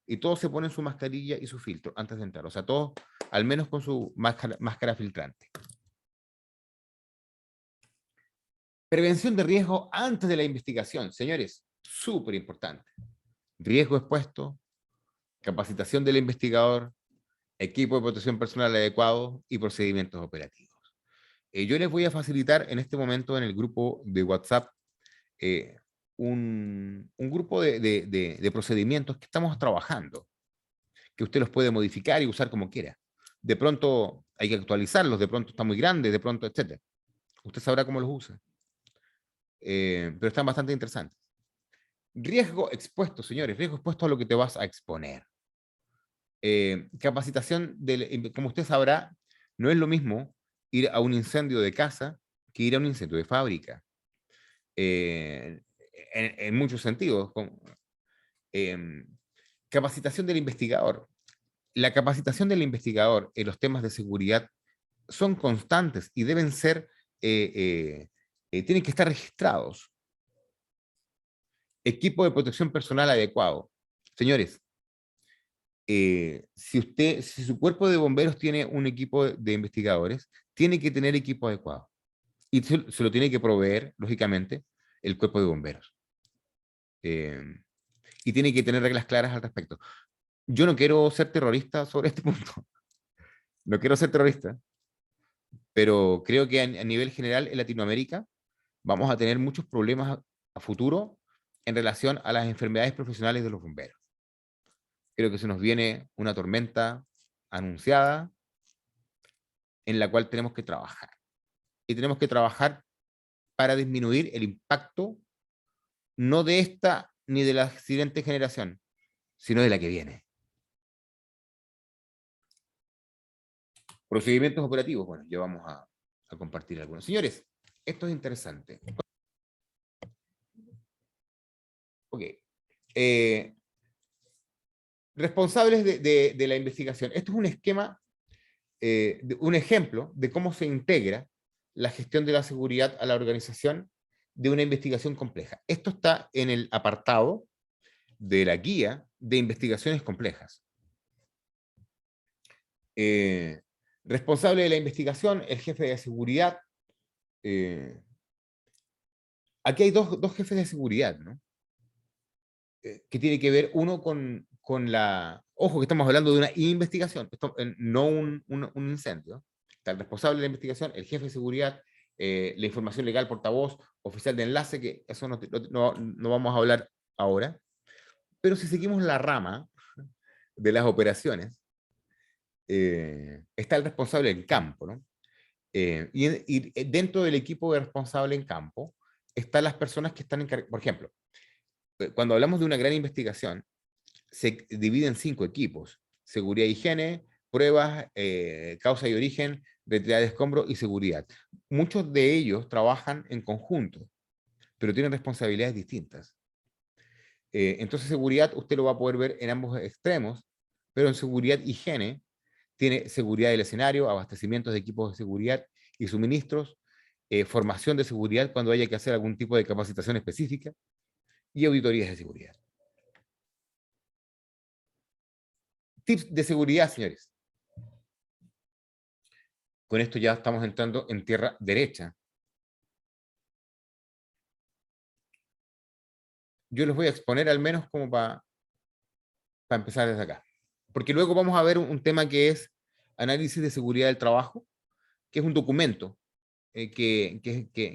y todos se ponen su mascarilla y su filtro antes de entrar. O sea, todos al menos con su máscara filtrante. Prevención de riesgo antes de la investigación. Señores, súper importante. Riesgo expuesto, capacitación del investigador, equipo de protección personal adecuado y procedimientos operativos. Yo les voy a facilitar en este momento en el grupo de WhatsApp un grupo de procedimientos que estamos trabajando, que usted los puede modificar y usar como quiera. De pronto hay que actualizarlos, de pronto está muy grande, de pronto, etc. Usted sabrá cómo los usa. Pero están bastante interesantes. Riesgo expuesto, señores, riesgo expuesto a lo que te vas a exponer. Capacitación, como usted sabrá, no es lo mismo ir a un incendio de casa que ir a un incendio de fábrica. En muchos sentidos. Capacitación del investigador. La capacitación del investigador en los temas de seguridad son constantes y deben ser, tienen que estar registrados. Equipo de protección personal adecuado. Señores, si su cuerpo de bomberos tiene un equipo de investigadores, tiene que tener equipo adecuado. Y se lo tiene que proveer, lógicamente, el cuerpo de bomberos. Y tiene que tener reglas claras al respecto. Yo no quiero ser terrorista sobre este punto. No quiero ser terrorista. Pero creo que a nivel general en Latinoamérica vamos a tener muchos problemas a futuro en relación a las enfermedades profesionales de los bomberos. Creo que se nos viene una tormenta anunciada en la cual tenemos que trabajar. Y tenemos que trabajar para disminuir el impacto no de esta ni de la siguiente generación, sino de la que viene. Procedimientos operativos. Bueno, ya vamos a compartir algunos. Señores, esto es interesante. Ok. Responsables de la investigación. Esto es un esquema, un ejemplo de cómo se integra la gestión de la seguridad a la organización de una investigación compleja. Esto está en el apartado de la guía de investigaciones complejas. Responsable de la investigación, el jefe de seguridad. Aquí hay dos jefes de seguridad, ¿no? Que tiene que ver uno con la... Ojo que estamos hablando de una investigación, no un incendio. Está el responsable de la investigación, el jefe de seguridad, la información legal, portavoz, oficial de enlace, que eso no vamos a hablar ahora. Pero si seguimos la rama de las operaciones, está el responsable en campo, ¿no? Y dentro del equipo de responsable en campo están las personas que están encargadas. Por ejemplo, cuando hablamos de una gran investigación, se divide en 5 equipos: seguridad e higiene, pruebas, causa y origen, retirada de escombros y seguridad. Muchos de ellos trabajan en conjunto, pero tienen responsabilidades distintas. Entonces, seguridad usted lo va a poder ver en ambos extremos, pero en seguridad e higiene tiene seguridad del escenario, abastecimientos de equipos de seguridad y suministros, formación de seguridad cuando haya que hacer algún tipo de capacitación específica, y auditorías de seguridad. Tips de seguridad, señores. Con esto ya estamos entrando en tierra derecha. Yo los voy a exponer al menos como para empezar desde acá. Porque luego vamos a ver un tema que es análisis de seguridad del trabajo, que es un documento que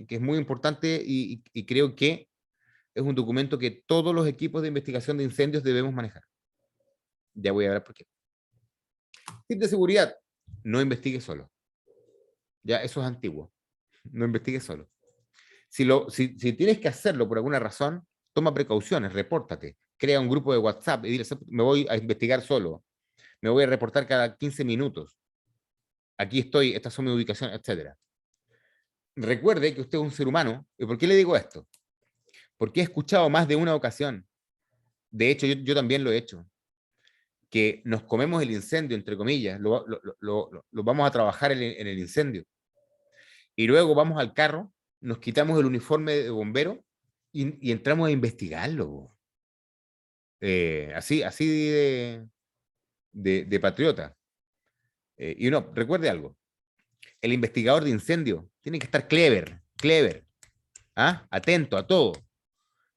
es muy importante y creo que es un documento que todos los equipos de investigación de incendios debemos manejar. Ya voy a ver por qué. Tip de seguridad: no investigue solo. Ya, eso es antiguo. No investigues solo. Si tienes que hacerlo por alguna razón, toma precauciones, repórtate. Crea un grupo de WhatsApp y dile, me voy a investigar solo. Me voy a reportar cada 15 minutos. Aquí estoy, estas son mis ubicaciones, etc. Recuerde que usted es un ser humano. ¿Y por qué le digo esto? Porque he escuchado más de una ocasión, de hecho yo también lo he hecho, que nos comemos el incendio, entre comillas, lo vamos a trabajar en el incendio. Y luego vamos al carro, nos quitamos el uniforme de bombero y entramos a investigarlo. Así de patriota. Y uno, recuerde algo, el investigador de incendio tiene que estar clever, ¿ah? Atento a todo.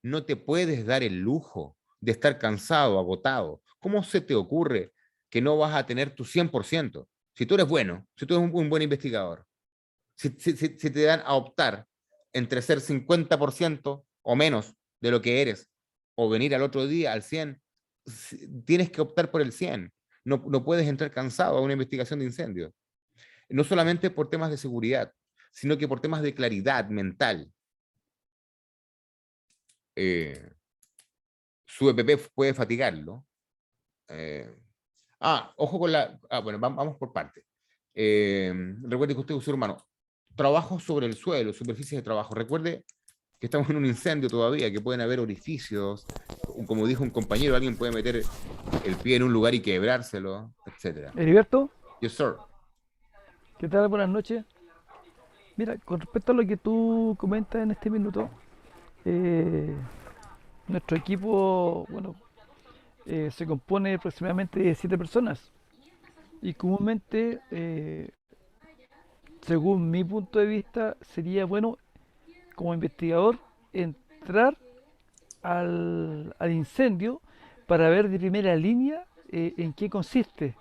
No te puedes dar el lujo de estar cansado, agotado. ¿Cómo se te ocurre que no vas a tener tu 100%? Si tú eres bueno, si tú eres un buen investigador, si te dan a optar entre ser 50% o menos de lo que eres, o venir al otro día al 100, tienes que optar por el 100. No puedes entrar cansado a una investigación de incendios. No solamente por temas de seguridad, sino que por temas de claridad mental. Su EPP puede fatigarlo. Ojo con la... bueno, vamos por partes. Recuerde que usted es un ser humano. Trabajo sobre el suelo, superficies de trabajo. Recuerde que estamos en un incendio todavía, que pueden haber orificios. Como dijo un compañero, alguien puede meter el pie en un lugar y quebrárselo, etc. Heriberto, Yes, sir. ¿qué tal? Buenas noches. Mira, con respecto a lo que tú comentas en este minuto, nuestro equipo, bueno, se compone aproximadamente de 7 personas. Y comúnmente, según mi punto de vista, sería bueno como investigador entrar al incendio para ver de primera línea en qué consiste,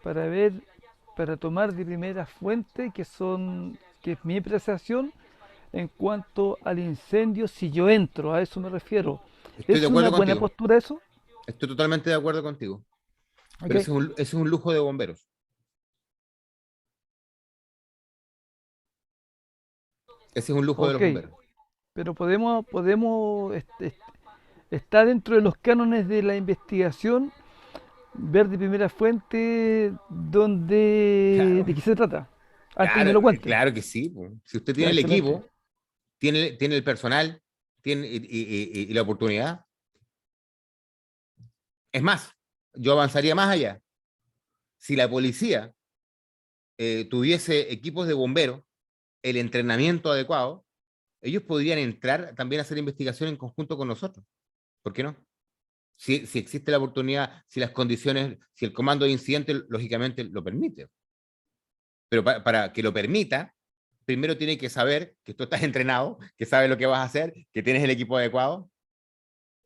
para tomar de primera fuente que es mi apreciación en cuanto al incendio si yo entro, a eso me refiero. Estoy de ¿Es una acuerdo buena contigo. postura eso? Estoy totalmente de acuerdo contigo. Ok. Pero ese es un lujo de bomberos. Ese es un lujo de los Ok, bomberos. pero podemos está dentro de los cánones de la investigación ver de primera fuente Claro, de qué se trata, antes que me lo claro, cuente. claro que sí. Po. Si usted Ya, tiene el excelente. equipo, tiene el personal, y la oportunidad. Es más, yo avanzaría más allá. Si la policía tuviese equipos de bomberos, el entrenamiento adecuado, ellos podrían entrar también a hacer investigación en conjunto con nosotros. ¿Por qué no? Si existe la oportunidad, si las condiciones, si el comando de incidente lógicamente lo permite. Pero para que lo permita, primero tiene que saber que tú estás entrenado, que sabes lo que vas a hacer, que tienes el equipo adecuado,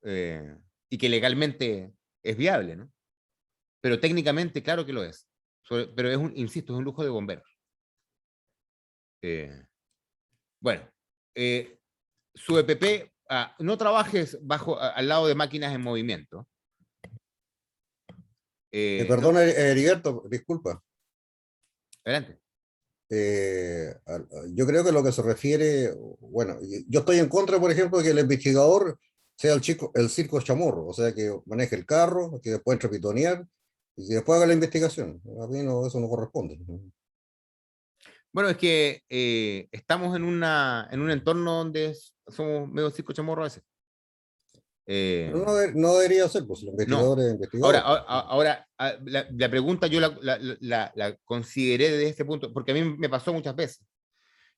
y que legalmente es viable, ¿no? Pero técnicamente, claro que lo es. Pero insisto, es un lujo de bomberos. Bueno, su EPP, no trabajes al lado de máquinas en movimiento. Perdona, Heriberto, disculpa. Adelante. Yo creo que lo que se refiere, bueno, yo estoy en contra, por ejemplo, de que el investigador sea el circo chamorro, o sea, que maneje el carro, que después entre a pitonear y que después haga la investigación. A mí no, eso no corresponde. Bueno, es que estamos en un entorno donde somos medio circo chamorro a veces. Pero no debería ser, pues el investigador No. es investigador. Ahora la pregunta yo la consideré desde este punto, porque a mí me pasó muchas veces.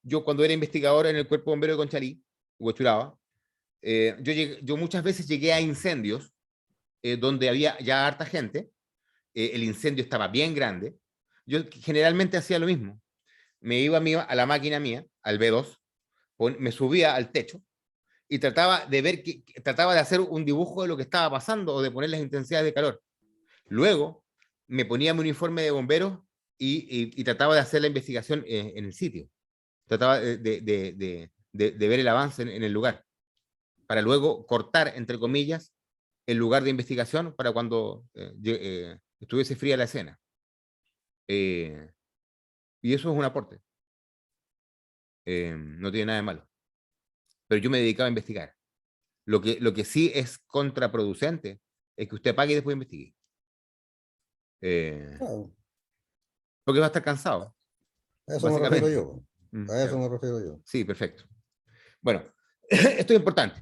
Yo cuando era investigador en el Cuerpo Bombero de Conchalí, Huechuraba, yo muchas veces llegué a incendios donde había ya harta gente, el incendio estaba bien grande. Yo generalmente hacía lo mismo. Me iba a la máquina mía, al B2, me subía al techo y trataba de hacer un dibujo de lo que estaba pasando o de poner las intensidades de calor. Luego me ponía mi uniforme de bomberos y trataba de hacer la investigación en el sitio. Trataba de ver el avance en el lugar, para luego cortar, entre comillas, el lugar de investigación para cuando estuviese fría la escena. Y eso es un aporte. No tiene nada de malo. Pero yo me dedicaba a investigar. Lo que sí es contraproducente es que usted pague y después investigue. Claro, Porque va a estar cansado, a eso me refiero básicamente. yo. A eso Claro. me refiero yo. Sí, perfecto. Bueno, esto es importante.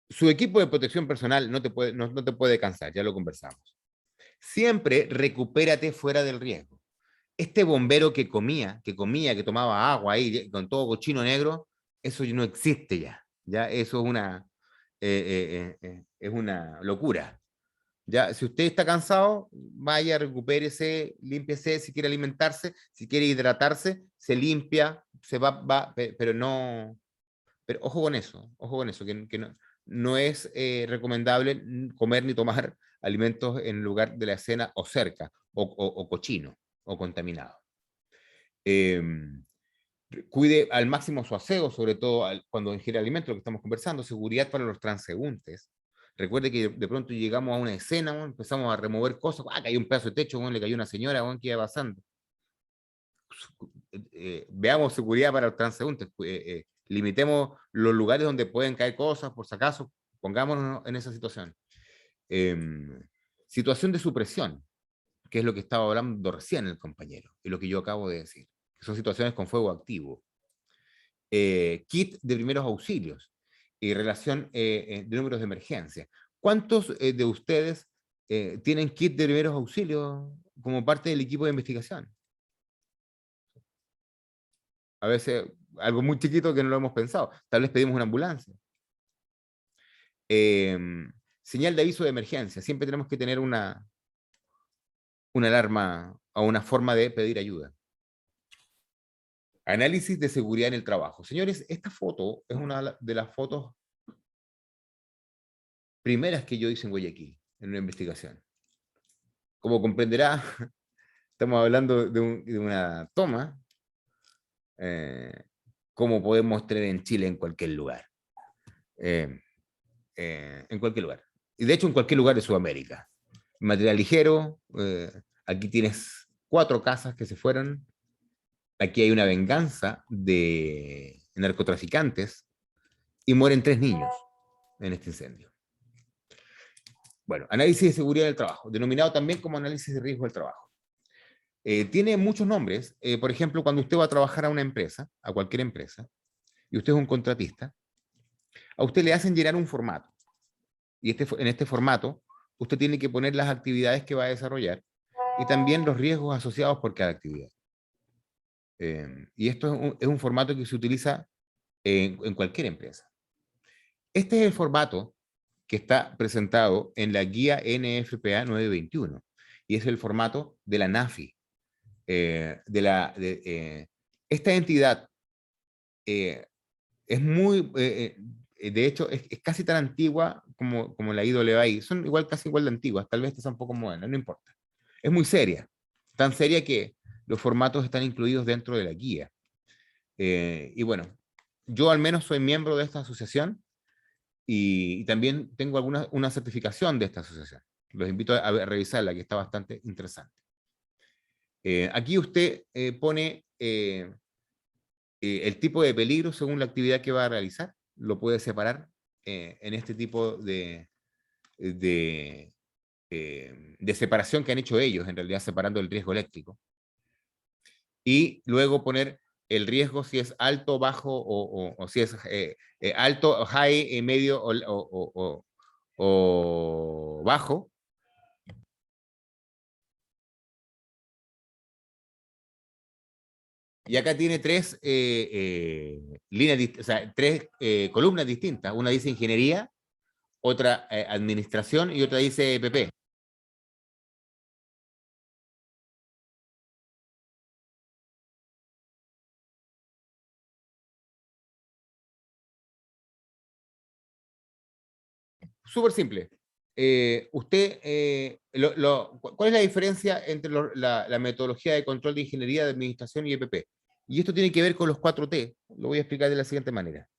Su equipo de protección personal no te puede cansar, ya lo conversamos. Siempre recupérate fuera del riesgo. Este bombero que que tomaba agua ahí con todo cochino negro, eso no existe ya. Ya eso es una locura. Ya, si usted está cansado, vaya, recupérese, límpiese, si quiere alimentarse, si quiere hidratarse, se limpia, se va, pero no, pero ojo con eso, que no es recomendable comer ni tomar alimentos en lugar de la escena o cerca, o cochino, o contaminado. Cuide al máximo su aseo, sobre todo cuando ingiere alimentos, lo que estamos conversando, seguridad para los transeúntes. Recuerde que de pronto llegamos a una escena, ¿no? Empezamos a remover cosas, que hay un pedazo de techo, ¿no? Le cayó una señora, ¿no? ¿Qué iba pasando? Veamos seguridad para los transeúntes, limitemos los lugares donde pueden caer cosas, por si acaso, pongámonos en esa situación. Situación de supresión, que es lo que estaba hablando recién el compañero, y lo que yo acabo de decir, que son situaciones con fuego activo. Kit de primeros auxilios y relación de números de emergencia. ¿Cuántos de ustedes tienen kit de primeros auxilios como parte del equipo de investigación? A veces algo muy chiquito que no lo hemos pensado. Tal vez pedimos una ambulancia. Señal de aviso de emergencia. Siempre tenemos que tener una alarma o una forma de pedir ayuda. Análisis de seguridad en el trabajo. Señores, esta foto es una de las fotos primeras que yo hice en Guayaquil, en una investigación. Como comprenderá, estamos hablando de una toma, como podemos tener en Chile en cualquier lugar. En cualquier lugar. Y de hecho en cualquier lugar de Sudamérica. Material ligero, aquí tienes 4 casas que se fueron. Aquí hay una venganza de narcotraficantes y mueren 3 niños en este incendio. Bueno, análisis de seguridad del trabajo, denominado también como análisis de riesgo del trabajo. Tiene muchos nombres. Por ejemplo, cuando usted va a trabajar a una empresa, a cualquier empresa, y usted es un contratista, a usted le hacen llenar un formato. Y en este formato, usted tiene que poner las actividades que va a desarrollar y también los riesgos asociados por cada actividad. Y esto es un formato que se utiliza en cualquier empresa. Este es el formato que está presentado en la guía NFPA 921 y es el formato de la NAFI. Esta entidad es muy, de hecho, es casi tan antigua como la IAAI. Son casi igual de antiguas, tal vez esta sea un poco moderna, no importa. Es muy seria, tan seria que los formatos están incluidos dentro de la guía. Y bueno, yo al menos soy miembro de esta asociación y también tengo una certificación de esta asociación. Los invito a revisarla, que está bastante interesante. Aquí usted pone el tipo de peligro según la actividad que va a realizar. Lo puede separar en este tipo de separación que han hecho ellos, en realidad separando el riesgo eléctrico. Y luego poner el riesgo si es alto, bajo, o si es alto, high, medio o bajo. Y acá tiene 3 líneas, o sea, 3 columnas distintas. Una dice ingeniería, otra administración y otra dice PP. Súper simple. ¿Cuál es la diferencia entre la metodología de control de ingeniería, de administración y EPP? Y esto tiene que ver con los 4T. Lo voy a explicar de la siguiente manera.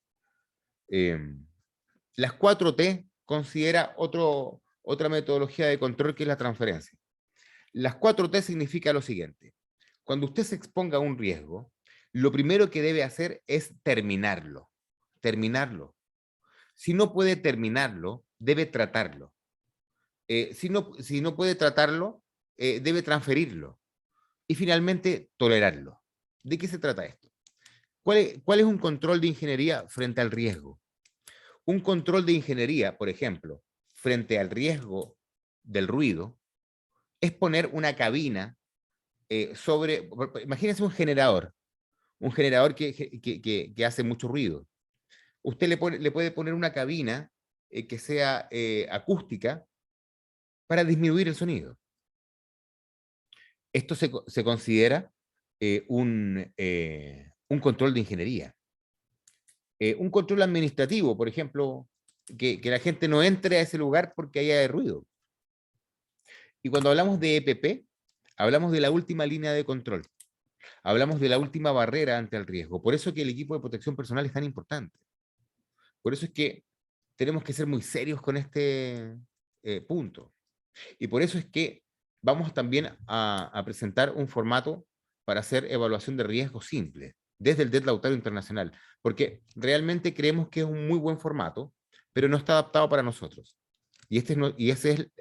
Las 4T considera otra metodología de control que es la transferencia. Las 4T significa lo siguiente. Cuando usted se exponga a un riesgo, lo primero que debe hacer es terminarlo. Terminarlo. Si no puede terminarlo, debe tratarlo. Si no puede tratarlo, debe transferirlo. Y finalmente, tolerarlo. ¿De qué se trata esto? ¿Cuál es un control de ingeniería frente al riesgo? Un control de ingeniería, por ejemplo, frente al riesgo del ruido, es poner una cabina imagínense un generador que hace mucho ruido. Usted le puede poner una cabina que sea acústica para disminuir el sonido. Esto se considera un control de ingeniería. Un control administrativo, por ejemplo, que la gente no entre a ese lugar porque haya ruido. Y cuando hablamos de EPP, hablamos de la última línea de control. Hablamos de la última barrera ante el riesgo. Por eso que el equipo de protección personal es tan importante. Por eso es que tenemos que ser muy serios con este punto. Y por eso es que vamos también a presentar un formato para hacer evaluación de riesgo simple, desde el DET Lautaro Internacional, porque realmente creemos que es un muy buen formato, pero no está adaptado para nosotros. Y ese es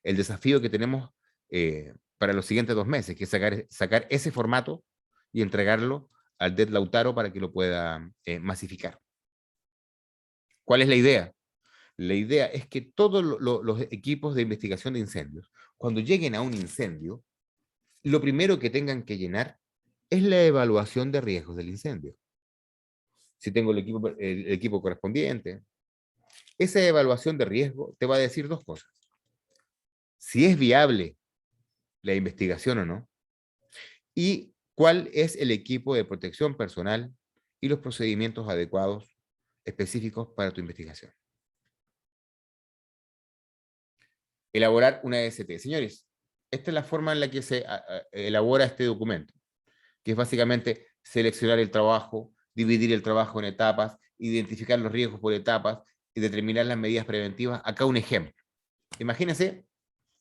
el desafío que tenemos para los siguientes 2 meses, que es sacar ese formato y entregarlo al DET Lautaro para que lo pueda masificar. ¿Cuál es la idea? La idea es que todos los equipos de investigación de incendios, cuando lleguen a un incendio, lo primero que tengan que llenar es la evaluación de riesgos del incendio. Si tengo el equipo correspondiente, esa evaluación de riesgo te va a decir 2 cosas. Si es viable la investigación o no, y cuál es el equipo de protección personal y los procedimientos adecuados específicos para tu investigación. Elaborar una EST. Señores, esta es la forma en la que se elabora este documento, que es básicamente seleccionar el trabajo, dividir el trabajo en etapas, identificar los riesgos por etapas y determinar las medidas preventivas. Acá un ejemplo. Imagínense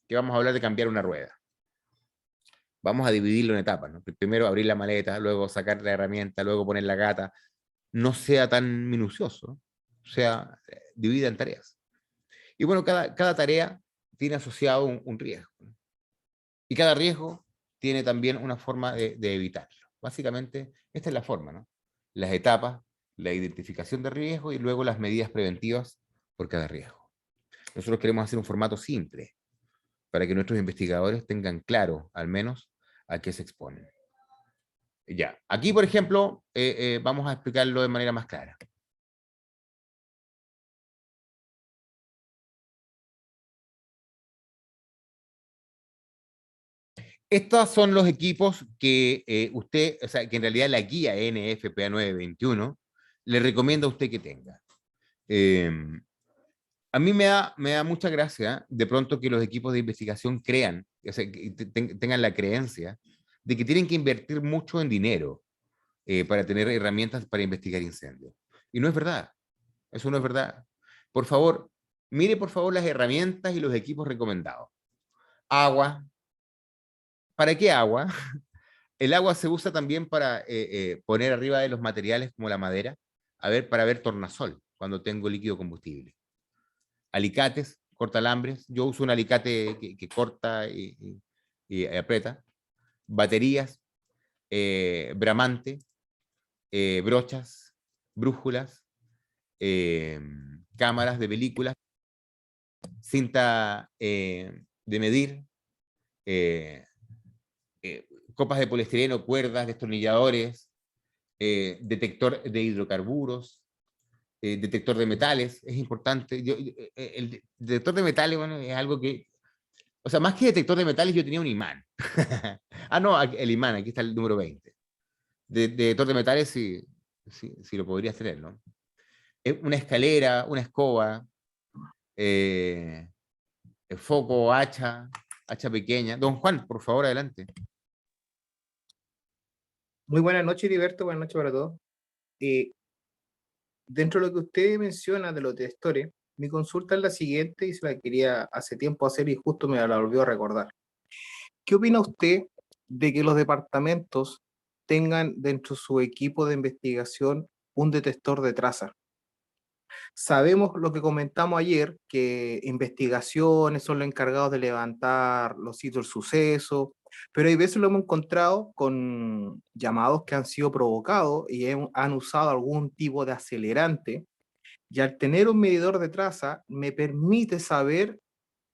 que vamos a hablar de cambiar una rueda. Vamos a dividirlo en etapas, ¿no? Primero abrir la maleta, luego sacar la herramienta, luego poner la gata. No sea tan minucioso, sea, divida en tareas. Y bueno, cada tarea tiene asociado un riesgo. Y cada riesgo tiene también una forma de evitarlo. Básicamente, esta es la forma, ¿no? Las etapas, la identificación de riesgo y luego las medidas preventivas por cada riesgo. Nosotros queremos hacer un formato simple para que nuestros investigadores tengan claro, al menos, a qué se exponen. Ya, aquí, por ejemplo, vamos a explicarlo de manera más clara. Estos son los equipos que o sea, que en realidad la guía NFPA 921 le recomienda a usted que tenga. A mí me da mucha gracia de pronto que los equipos de investigación crean, o sea, que tengan la creencia de que tienen que invertir mucho en dinero para tener herramientas para investigar incendios. Y no es verdad. Eso no es verdad. Por favor, mire por favor las herramientas y los equipos recomendados. Agua. ¿Para qué agua? El agua se usa también para poner arriba de los materiales como la madera, para ver tornasol cuando tengo líquido combustible. Alicates, cortalambres. Yo uso un alicate que corta y aprieta. Baterías, bramante, brochas, brújulas, cámaras de películas, cinta de medir, copas de poliestireno, cuerdas, destornilladores, detector de hidrocarburos, detector de metales, es importante. El detector de metales, bueno, es algo que, o sea, más que detector de metales, yo tenía un imán. Ah, no, el imán, aquí está el número 20. Detector de metales, sí lo podrías tener, ¿no? Una escalera, una escoba, foco, hacha pequeña. Don Juan, por favor, adelante. Muy buenas noches, Heriberto. Buenas noches para todos. Dentro de lo que usted menciona de los testores, mi consulta es la siguiente y se la quería hace tiempo hacer y justo me la volvió a recordar. ¿Qué opina usted de que los departamentos tengan dentro de su equipo de investigación un detector de trazas. Sabemos lo que comentamos ayer, que investigaciones son los encargados de levantar los sitios del suceso, pero hay veces lo hemos encontrado con llamados que han sido provocados y han usado algún tipo de acelerante, y al tener un medidor de traza me permite saber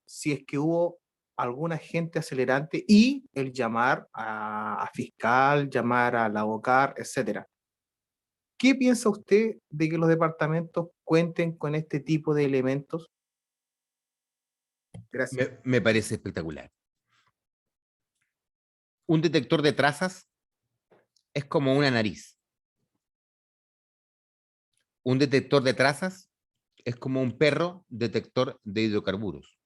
si es que hubo algún agente acelerante y el llamar a fiscal, llamar a la OCAR, etcétera. ¿Qué piensa usted de que los departamentos cuenten con este tipo de elementos? Gracias. Me parece espectacular. Un detector de trazas es como una nariz. Un detector de trazas es como un perro detector de hidrocarburos.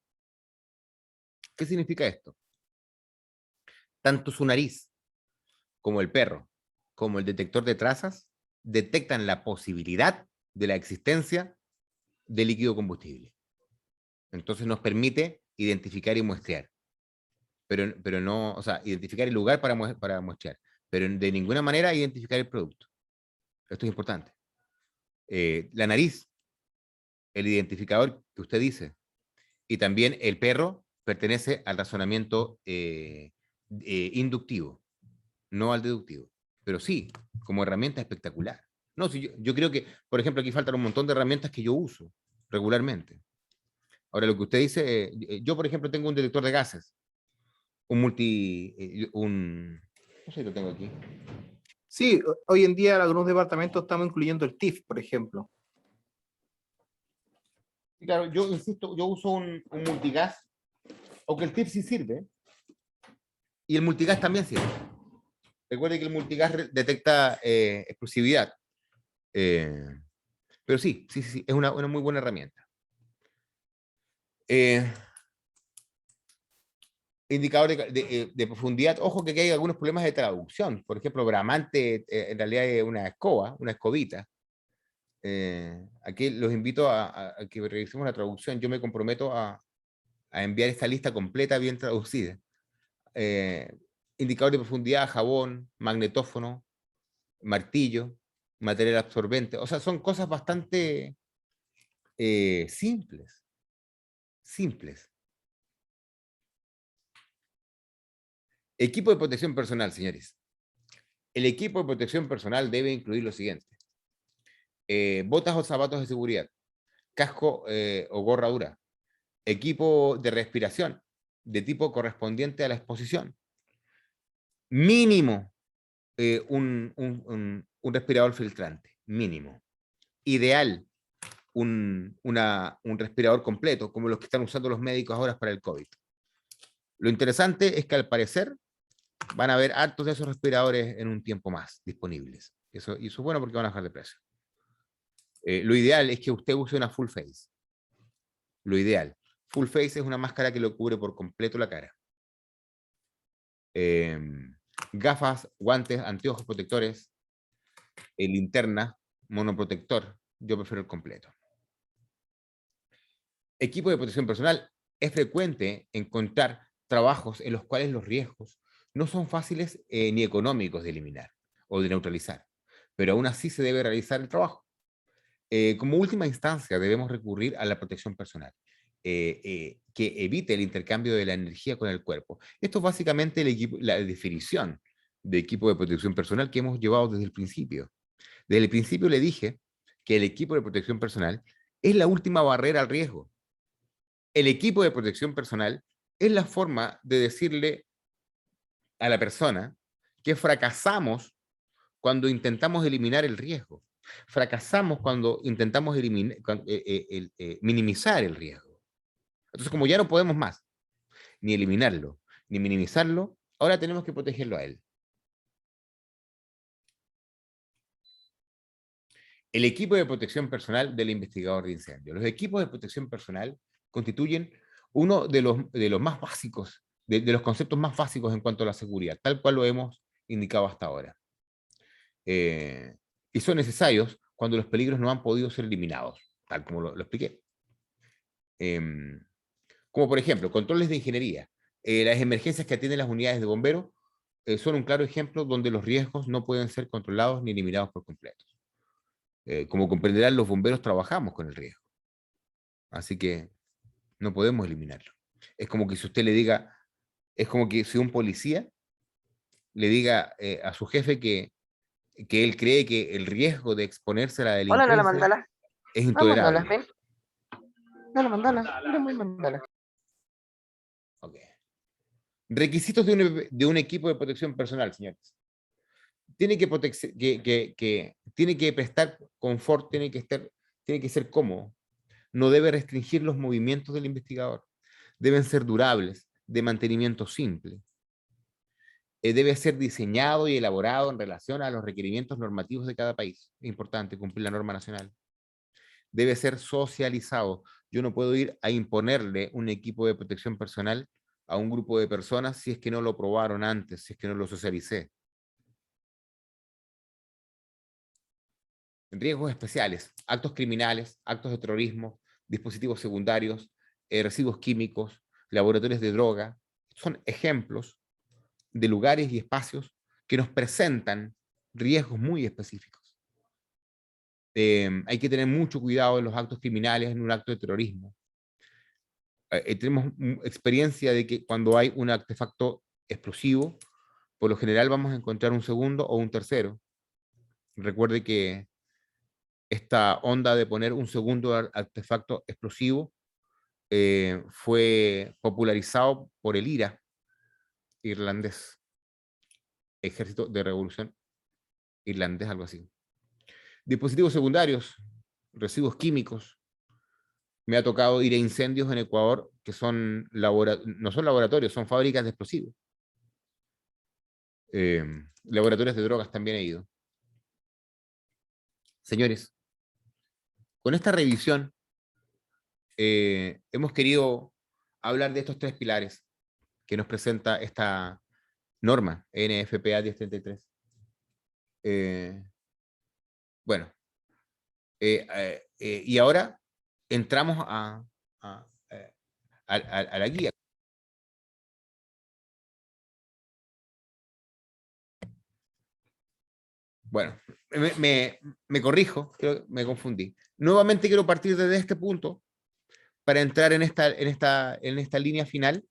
¿Qué significa esto? Tanto su nariz como el perro, como el detector de trazas, detectan la posibilidad de la existencia de líquido combustible. Entonces nos permite identificar y muestrear. Pero no, o sea, identificar el lugar para muestrear, pero de ninguna manera identificar el producto. Esto es importante. La nariz, el identificador que usted dice, y también el perro pertenece al razonamiento inductivo, no al deductivo. Pero sí, como herramienta espectacular. No, si yo creo que, por ejemplo, aquí faltan un montón de herramientas que yo uso regularmente. Ahora, lo que usted dice, yo, por ejemplo, tengo un detector de gases, no sé si lo tengo aquí. Sí, hoy en día algunos departamentos estamos incluyendo el TIF, por ejemplo. Y claro, yo insisto, yo uso un multigas, aunque el TIF sí sirve, y el multigas también sirve. Recuerde que el multigas detecta explosividad. Pero sí, es una muy buena herramienta. Indicador de profundidad, ojo que aquí hay algunos problemas de traducción. Por ejemplo, bramante en realidad es una escoba, una escobita. Aquí los invito a que revisemos la traducción. Yo me comprometo a enviar esta lista completa bien traducida. Indicador de profundidad, jabón, magnetófono, martillo, material absorbente. O sea, son cosas bastante simples. Simples. Equipo de protección personal, señores. El equipo de protección personal debe incluir lo siguiente. Botas o zapatos de seguridad, casco o gorra dura, equipo de respiración de tipo correspondiente a la exposición. Mínimo un respirador filtrante, mínimo. Ideal un respirador completo, como los que están usando los médicos ahora para el COVID. Lo interesante es que al parecer van a haber hartos de esos respiradores en un tiempo más disponibles. Y eso es bueno porque van a bajar de precio. Lo ideal es que usted use una full face. Lo ideal. Full face es una máscara que lo cubre por completo la cara. Gafas, guantes, anteojos protectores, linterna, monoprotector. Yo prefiero el completo. Equipo de protección personal. Es frecuente encontrar trabajos en los cuales los riesgos no son fáciles ni económicos de eliminar o de neutralizar, pero aún así se debe realizar el trabajo. Como última instancia debemos recurrir a la protección personal, que evite el intercambio de la energía con el cuerpo. Esto es básicamente la definición de equipo de protección personal que hemos llevado desde el principio. Desde el principio le dije que el equipo de protección personal es la última barrera al riesgo. El equipo de protección personal es la forma de decirle a la persona que fracasamos cuando intentamos eliminar el riesgo. Fracasamos cuando intentamos minimizar el riesgo. Entonces, como ya no podemos más, ni eliminarlo, ni minimizarlo, ahora tenemos que protegerlo a él. El equipo de protección personal del investigador de incendios. Los equipos de protección personal constituyen uno de los más básicos, de los conceptos más básicos en cuanto a la seguridad, tal cual lo hemos indicado hasta ahora. Y son necesarios cuando los peligros no han podido ser eliminados, tal como lo expliqué. Como por ejemplo, controles de ingeniería. Las emergencias que atienden las unidades de bomberos son un claro ejemplo donde los riesgos no pueden ser controlados ni eliminados por completo. Como comprenderán, los bomberos trabajamos con el riesgo. Así que no podemos eliminarlo. Es como que si usted le diga, es como que si un policía le diga a su jefe que él cree que el riesgo de exponerse a la Hola, Lola delincuencia Mandala. es Vamos, Lola, intolerable. ven. Lola Mandala, mira muy Mandala. Okay. Requisitos de un equipo de protección personal, señores. Tiene tiene que prestar confort, tiene que ser cómodo. No debe restringir los movimientos del investigador. Deben ser durables, de mantenimiento simple. Debe ser diseñado y elaborado en relación a los requerimientos normativos de cada país. Es importante cumplir la norma nacional. Debe ser socializado. Yo no puedo ir a imponerle un equipo de protección personal a un grupo de personas si es que no lo probaron antes, si es que no lo socialicé. Riesgos especiales, actos criminales, actos de terrorismo, dispositivos secundarios, residuos químicos, laboratorios de droga, son ejemplos de lugares y espacios que nos presentan riesgos muy específicos. Hay que tener mucho cuidado en los actos criminales, en un acto de terrorismo. Tenemos experiencia de que cuando hay un artefacto explosivo, por lo general vamos a encontrar un segundo o un tercero. Recuerde que esta onda de poner un segundo artefacto explosivo fue popularizado por el IRA irlandés, Ejército de Revolución Irlandés, algo así. Dispositivos secundarios, residuos químicos. Me ha tocado ir a incendios en Ecuador que son no son laboratorios, son fábricas de explosivos. Laboratorios de drogas también he ido. Señores, con esta revisión hemos querido hablar de estos tres pilares que nos presenta esta norma NFPA 1033. Bueno, y ahora entramos a la guía. Bueno, me corrijo, creo que me confundí. Nuevamente quiero partir desde este punto para entrar en esta línea final,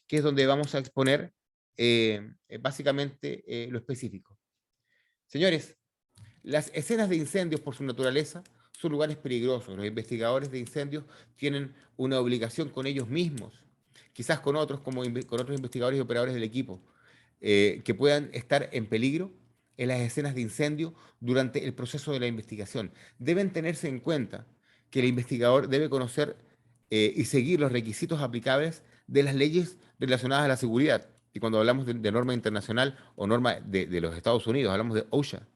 que es donde vamos a exponer básicamente lo específico. Señores, las escenas de incendios por su naturaleza son lugares peligrosos. Los investigadores de incendios tienen una obligación con ellos mismos, quizás con otros, con otros investigadores y operadores del equipo, que puedan estar en peligro en las escenas de incendio durante el proceso de la investigación. Deben tenerse en cuenta que el investigador debe conocer y seguir los requisitos aplicables de las leyes relacionadas a la seguridad. Y cuando hablamos de norma internacional o norma de los Estados Unidos, hablamos de OSHA.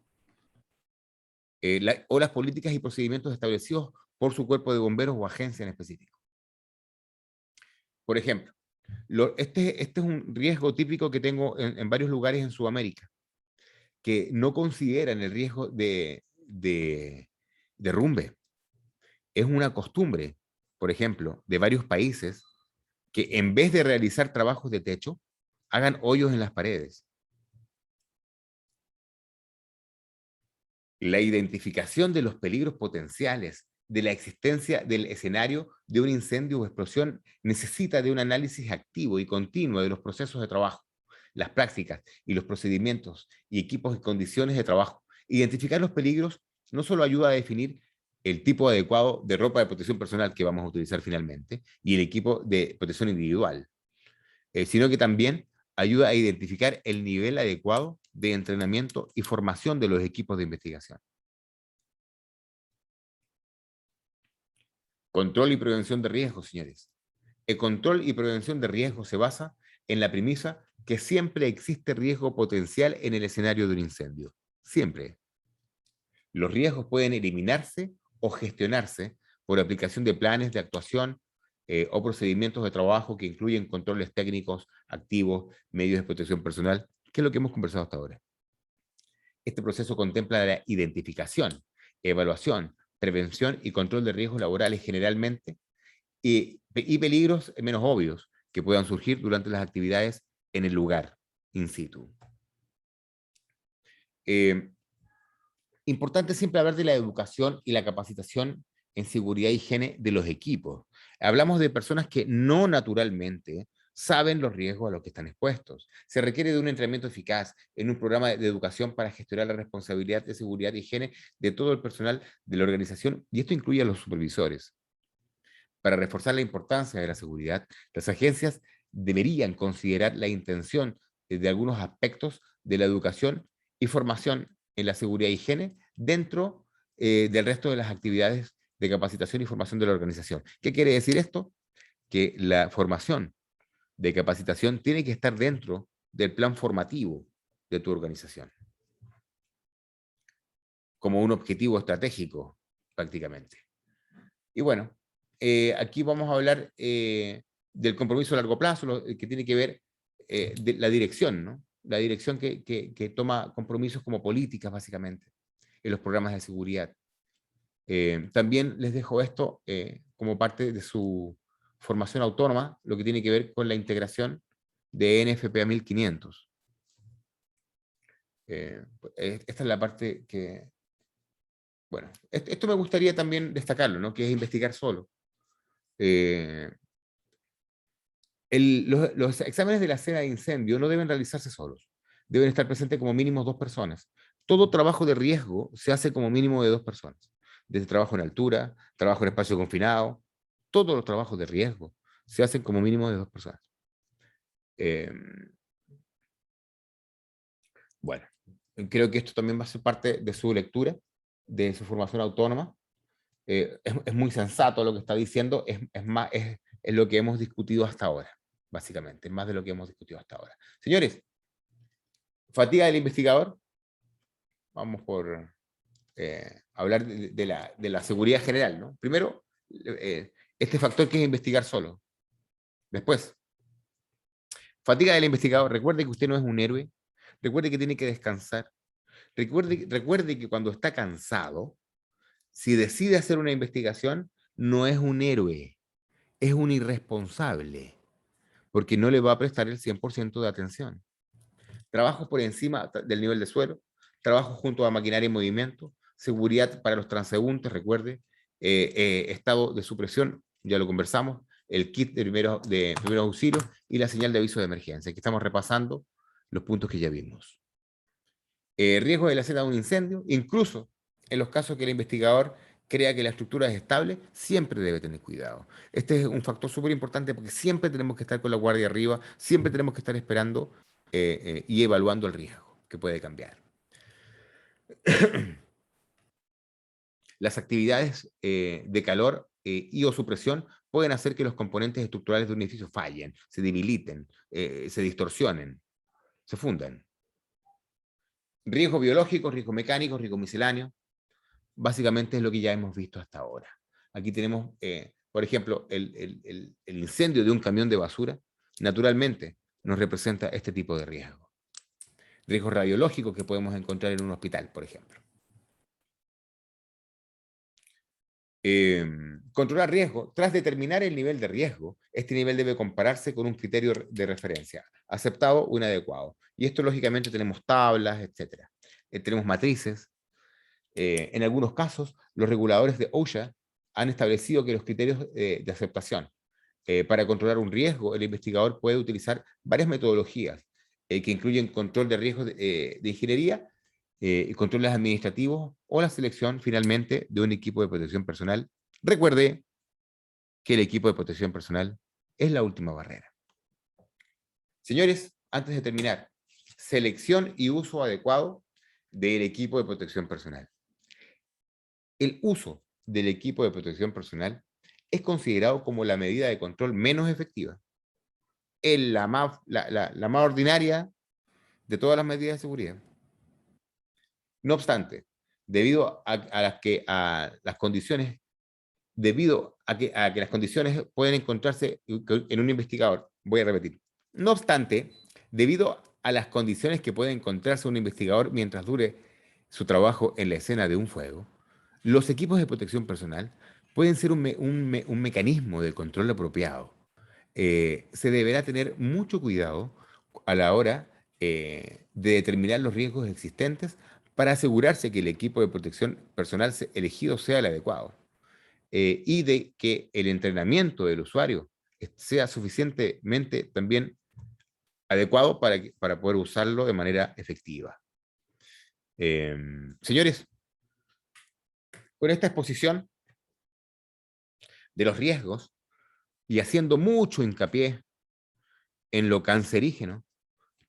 O las políticas y procedimientos establecidos por su cuerpo de bomberos o agencia en específico. Por ejemplo, este es un riesgo típico que tengo en varios lugares en Sudamérica, que no consideran el riesgo de derrumbe. Es una costumbre, por ejemplo, de varios países que en vez de realizar trabajos de techo, hagan hoyos en las paredes. La identificación de los peligros potenciales de la existencia del escenario de un incendio o explosión necesita de un análisis activo y continuo de los procesos de trabajo, las prácticas y los procedimientos y equipos y condiciones de trabajo. Identificar los peligros no solo ayuda a definir el tipo adecuado de ropa de protección personal que vamos a utilizar finalmente y el equipo de protección individual, sino que también ayuda a identificar el nivel adecuado de entrenamiento y formación de los equipos de investigación. Control y prevención de riesgos, señores. El control y prevención de riesgos se basa en la premisa que siempre existe riesgo potencial en el escenario de un incendio. Siempre. Los riesgos pueden eliminarse o gestionarse por aplicación de planes de actuación o procedimientos de trabajo que incluyen controles técnicos, activos, medios de protección personal, que es lo que hemos conversado hasta ahora. Este proceso contempla la identificación, evaluación, prevención y control de riesgos laborales generalmente y peligros menos obvios que puedan surgir durante las actividades en el lugar, in situ. Importante siempre hablar de la educación y la capacitación en seguridad e higiene de los equipos. Hablamos de personas que no naturalmente saben los riesgos a los que están expuestos. Se requiere de un entrenamiento eficaz en un programa de educación para gestionar la responsabilidad de seguridad e higiene de todo el personal de la organización, y esto incluye a los supervisores. Para reforzar la importancia de la seguridad, las agencias deberían considerar la intención de algunos aspectos de la educación y formación en la seguridad e higiene dentro del resto de las actividades de capacitación y formación de la organización. ¿Qué quiere decir esto? Que la formación de capacitación tiene que estar dentro del plan formativo de tu organización, como un objetivo estratégico, prácticamente. Y bueno, aquí vamos a hablar del compromiso a largo plazo, que tiene que ver de la dirección, ¿no? La dirección que toma compromisos como políticas, básicamente, en los programas de seguridad. También les dejo esto como parte de su formación autónoma, lo que tiene que ver con la integración de NFPA 1500. Esta es la parte que, bueno, esto me gustaría también destacarlo, ¿no? Que es investigar solo. Los exámenes de la escena de incendio no deben realizarse solos. Deben estar presentes como mínimo 2 personas. Todo trabajo de riesgo se hace como mínimo de 2 personas. Desde trabajo en altura, trabajo en espacio confinado, todos los trabajos de riesgo se hacen como mínimo de 2 personas. Bueno, creo que esto también va a ser parte de su lectura, de su formación autónoma. Es muy sensato lo que está diciendo, es lo que hemos discutido hasta ahora, básicamente, es más de lo que hemos discutido hasta ahora. Señores, fatiga del investigador. Vamos por hablar de la seguridad general, ¿no? Primero, este factor que es investigar solo. Después, fatiga del investigador. Recuerde que usted no es un héroe. Recuerde que tiene que descansar. Recuerde que cuando está cansado, si decide hacer una investigación, no es un héroe, es un irresponsable, porque no le va a prestar el 100% de atención. Trabajo por encima del nivel de suelo, trabajo junto a maquinaria en movimiento, seguridad para los transeúntes, recuerde, estado de supresión, ya lo conversamos, el kit de primeros auxilios y la señal de aviso de emergencia. Aquí estamos repasando los puntos que ya vimos. Riesgo de la escena de un incendio, incluso en los casos que el investigador crea que la estructura es estable, siempre debe tener cuidado. Este es un factor súper importante porque siempre tenemos que estar con la guardia arriba, siempre tenemos que estar esperando y evaluando el riesgo, que puede cambiar. Las actividades de calor y o supresión pueden hacer que los componentes estructurales de un edificio fallen, se debiliten, se distorsionen, se fundan. Riesgo biológico, riesgo mecánico, riesgo misceláneo. Básicamente es lo que ya hemos visto hasta ahora. Aquí tenemos, por ejemplo, el incendio de un camión de basura, naturalmente nos representa este tipo de riesgo. Riesgos radiológicos que podemos encontrar en un hospital, por ejemplo. Controlar riesgo. Tras determinar el nivel de riesgo, este nivel debe compararse con un criterio de referencia, aceptado o inadecuado. Y esto, lógicamente, tenemos tablas, etc. Tenemos matrices. En algunos casos, los reguladores de OSHA han establecido que los criterios de aceptación para controlar un riesgo, el investigador puede utilizar varias metodologías que incluyen control de riesgos de ingeniería, controles administrativos o la selección finalmente de un equipo de protección personal. Recuerde que el equipo de protección personal es la última barrera. Señores, antes de terminar, selección y uso adecuado del equipo de protección personal. El uso del equipo de protección personal es considerado como la medida de control menos efectiva. Es la más ordinaria de todas las medidas de seguridad. No obstante, debido a que las condiciones pueden encontrarse en un investigador, voy a repetir, no obstante, debido a las condiciones que puede encontrarse un investigador mientras dure su trabajo en la escena de un fuego, los equipos de protección personal pueden ser un mecanismo de control apropiado. Se deberá tener mucho cuidado a la hora de determinar los riesgos existentes para asegurarse que el equipo de protección personal elegido sea el adecuado y de que el entrenamiento del usuario sea suficientemente también adecuado para poder usarlo de manera efectiva. Señores, con esta exposición de los riesgos y haciendo mucho hincapié en lo cancerígeno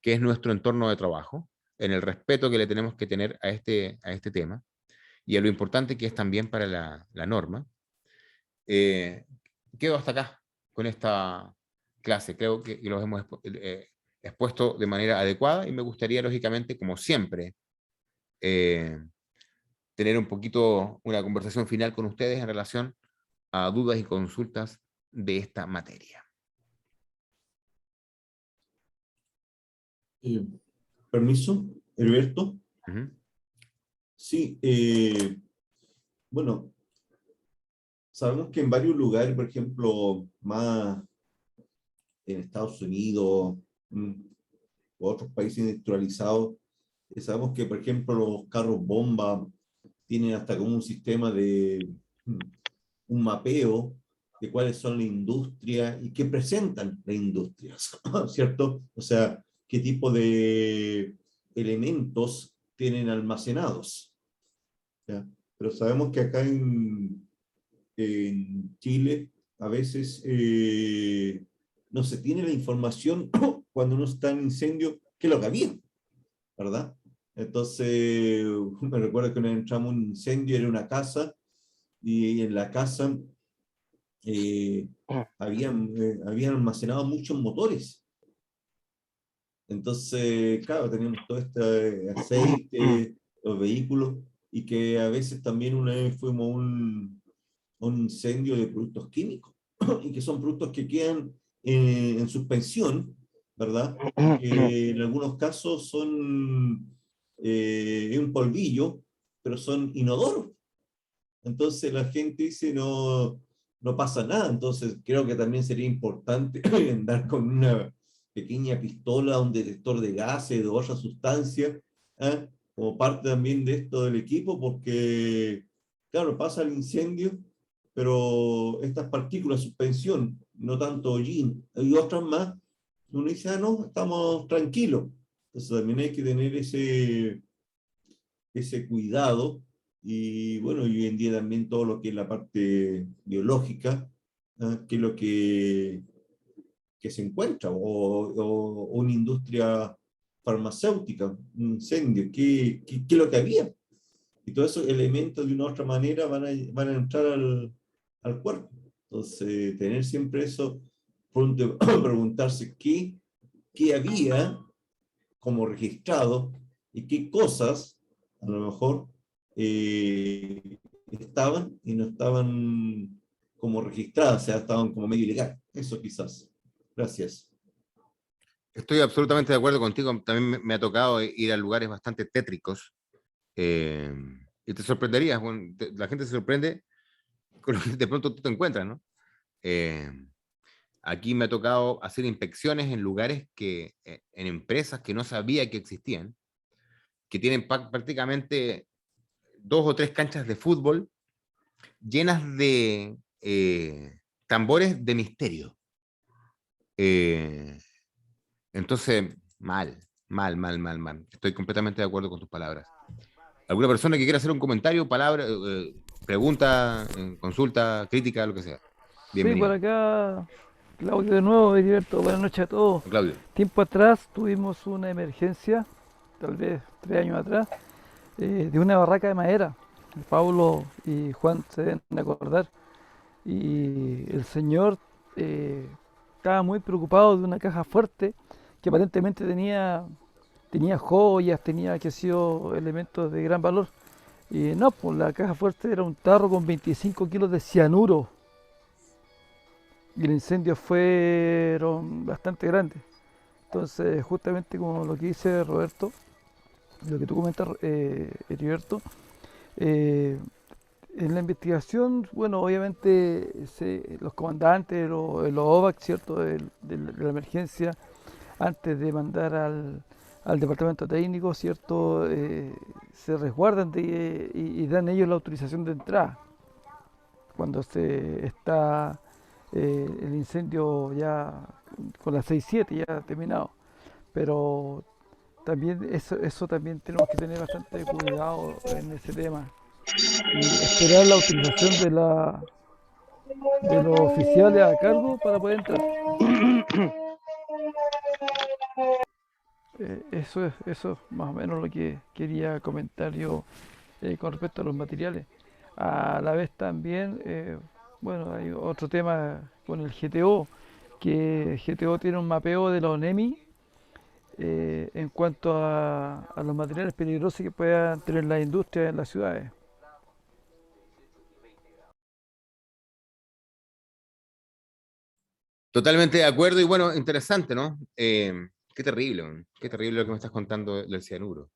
que es nuestro entorno de trabajo, en el respeto que le tenemos que tener a este tema y a lo importante que es también para la norma, quedo hasta acá con esta clase. Creo que los hemos expuesto de manera adecuada y me gustaría, lógicamente, como siempre, tener un poquito una conversación final con ustedes en relación a dudas y consultas de esta materia. Permiso, Heriberto. Uh-huh. Sí, bueno, sabemos que en varios lugares, por ejemplo, más en Estados Unidos, o otros países industrializados, sabemos que, por ejemplo, los carros bomba tienen hasta como un sistema de un mapeo de cuáles son las industrias y qué presentan las industrias, ¿cierto? O sea, qué tipo de elementos tienen almacenados, ¿ya? Pero sabemos que acá en Chile a veces no se tiene la información cuando uno está en incendio, qué es lo que había, ¿verdad? Entonces, me recuerdo que nos entramos en un incendio, era una casa, y en la casa habían almacenado muchos motores. Entonces, claro, teníamos todo este aceite, los vehículos, y que a veces también una vez fuimos a un incendio de productos químicos, y que son productos que quedan en suspensión, ¿verdad? Y que en algunos casos son un polvillo, pero son inodoros. Entonces la gente dice no pasa nada. Entonces creo que también sería importante andar con una pequeña pistola, un detector de gases, de otras sustancias, ¿eh? Como parte también de esto del equipo, porque claro, pasa el incendio, pero estas partículas, suspensión, no tanto hollín, y otras más, uno dice, no, estamos tranquilos. Entonces también hay que tener ese cuidado. Y bueno, y hoy en día también todo lo que es la parte biológica, que es lo que se encuentra, o una industria farmacéutica, un incendio, ¿qué es lo que había? Y todos esos elementos de una u otra manera van a entrar al cuerpo. Entonces, tener siempre eso, preguntarse qué había como registrado y qué cosas a lo mejor estaban y no estaban como registradas, o sea, estaban como medio ilegal. Eso quizás. Gracias. Estoy absolutamente de acuerdo contigo. También me ha tocado ir a lugares bastante tétricos. Y te sorprenderías. Bueno, la gente se sorprende con lo que de pronto tú te encuentras, ¿no? Aquí me ha tocado hacer inspecciones en lugares en empresas que no sabía que existían, que tienen prácticamente 2 o 3 canchas de fútbol llenas de tambores de misterio. Entonces, mal. Estoy completamente de acuerdo con tus palabras. ¿Alguna persona que quiera hacer un comentario, palabra, pregunta, consulta, crítica, lo que sea? Bienvenido. Sí, por acá, Claudio de nuevo, Heriberto, buenas noches a todos. Claudio. Tiempo atrás tuvimos una emergencia, tal vez 3 años atrás, de una barraca de madera. Pablo y Juan se deben acordar. Y el señor estaba muy preocupado de una caja fuerte que aparentemente tenía joyas, tenía que sido elementos de gran valor. Y no, pues la caja fuerte era un tarro con 25 kilos de cianuro. Y el incendio fueron bastante grandes. Entonces, justamente como lo que dice Roberto, lo que tú comentas, Heriberto, en la investigación, bueno, obviamente los comandantes, los OVAC, ¿cierto?, de la emergencia, antes de mandar al departamento técnico, ¿cierto? Se resguardan y dan ellos la autorización de entrada cuando se está el incendio ya con las 6-7 ya terminado. Pero también eso también tenemos que tener bastante cuidado en ese tema y esperar la autorización de los oficiales a cargo para poder entrar. Eso es más o menos lo que quería comentar yo con respecto a los materiales. A la vez también, bueno, hay otro tema con el GTO, que GTO tiene un mapeo de los ONEMI en cuanto a los materiales peligrosos que puedan tener las industrias en las ciudades. Totalmente de acuerdo y bueno, interesante, ¿no? Qué terrible lo que me estás contando del cianuro.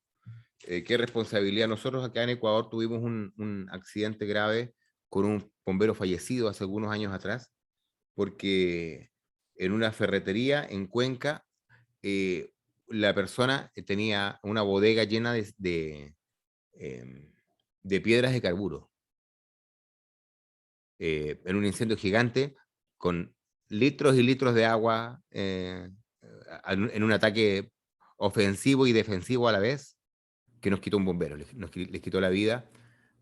Qué responsabilidad. Nosotros acá en Ecuador tuvimos un accidente grave con un bombero fallecido hace algunos años atrás, porque en una ferretería en Cuenca, la persona tenía una bodega llena de piedras de carburo. En un incendio gigante con litros y litros de agua en un ataque ofensivo y defensivo a la vez, que nos quitó un bombero, les quitó la vida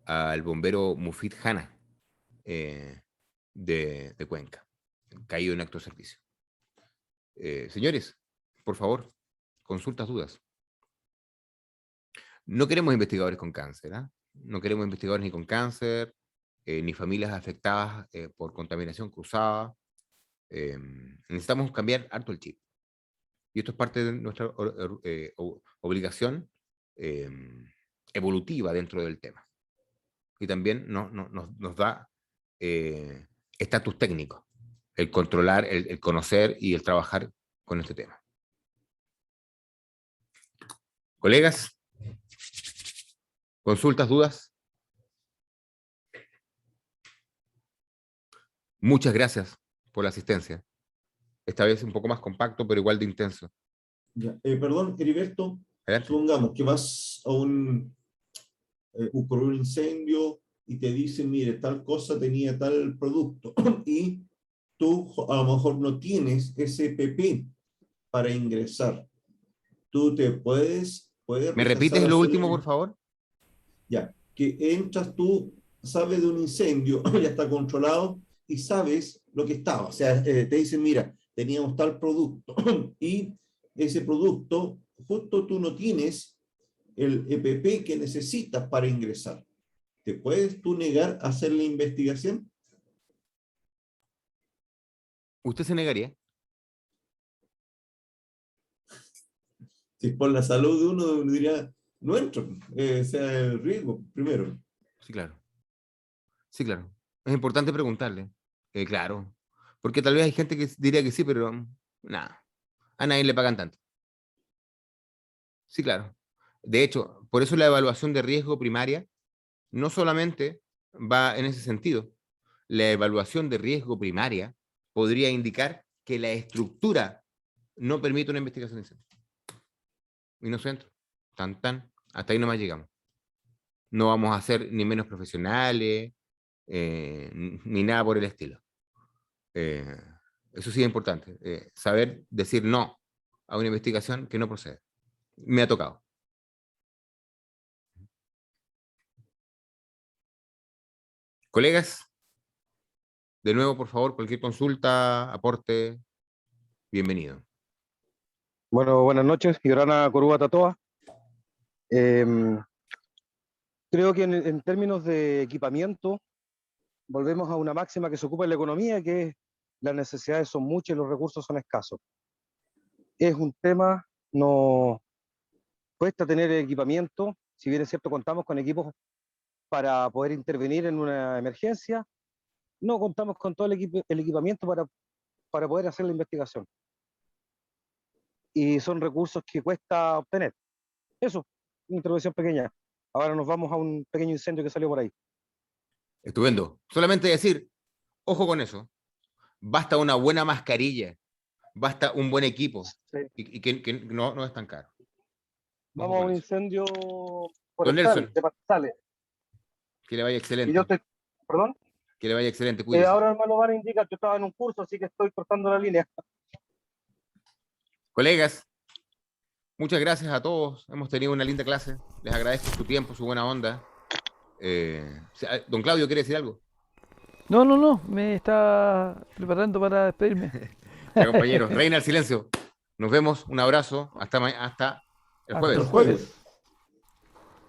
al bombero Mufid Hanna de Cuenca, caído en acto de servicio. Señores, por favor, consultas, dudas. No queremos investigadores con cáncer, ¿eh? No queremos investigadores ni con cáncer, ni familias afectadas por contaminación cruzada. Necesitamos cambiar harto el chip. Y esto es parte de nuestra obligación evolutiva dentro del tema. Y también nos da estatus técnico, el controlar, el conocer y el trabajar con este tema. Colegas, consultas, dudas. Muchas gracias por la asistencia. Esta vez un poco más compacto, pero igual de intenso. Ya, perdón, Heriberto, Adelante. supongamos que vas a ocurrió un incendio y te dicen, mire, tal cosa tenía tal producto, y tú a lo mejor no tienes ese PP para ingresar. Tú te puedes ¿Me repites lo último, por favor? Ya, que entras tú, sabes de un incendio, ya está controlado, y sabes lo que estaba. O sea, te dicen, mira, teníamos tal producto, y ese producto, justo tú no tienes el EPP que necesitas para ingresar. ¿Te puedes tú negar a hacer la investigación? ¿Usted se negaría? Si es por la salud de uno diría, no entro, sea el riesgo primero. Sí, claro. Sí, claro. Es importante preguntarle. Claro. Porque tal vez hay gente que diría que sí, pero nada. A nadie le pagan tanto. Sí, claro. De hecho, por eso la evaluación de riesgo primaria no solamente va en ese sentido. La evaluación de riesgo primaria podría indicar que la estructura no permite una investigación de incendio. Y no se entra. Tan, tan. Hasta ahí nomás llegamos. No vamos a ser ni menos profesionales, ni nada por el estilo. Eso sí es importante. Saber decir no a una investigación que no procede. Me ha tocado. Colegas, de nuevo, por favor, cualquier consulta, aporte, bienvenido. Bueno, buenas noches, Yorana Coruba Tatoa. Creo que en términos de equipamiento, volvemos a una máxima que se ocupa en la economía, que es las necesidades son muchas y los recursos son escasos. Es un tema, no cuesta tener equipamiento, si bien es cierto contamos con equipos para poder intervenir en una emergencia, no contamos con todo el equipamiento para poder hacer la investigación. Y son recursos que cuesta obtener. Eso, una intervención pequeña. Ahora nos vamos a un pequeño incendio que salió por ahí. Estupendo. Solamente decir, ojo con eso. Basta una buena mascarilla, basta un buen equipo, Sí. y que no es tan caro. Vamos a con un eso. incendio Don forestal Nelson, de pastizales. que le vaya Y excelente. yo estoy, perdón, Que le vaya excelente, cuídese. ahora hermano van a indicar, yo estaba en un curso, así que estoy cortando la línea. Colegas, muchas gracias a todos. Hemos tenido una linda clase. Les agradezco su tiempo, su buena onda. Don Claudio, ¿quiere decir algo? No, me está preparando para despedirme. Ya, compañeros, reina el silencio. Nos vemos, un abrazo. Hasta el Hasta jueves. el jueves.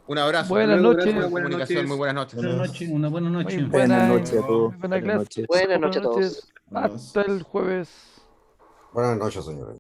Un abrazo. Buenas Luego, noches. buena comunicación, muy buenas noches. Una buena noche. Muy buena, Buenas noches a todos. muy buena Buenas clase. noches. Buenas noches a todos. Hasta el jueves. Buenas noches, señores.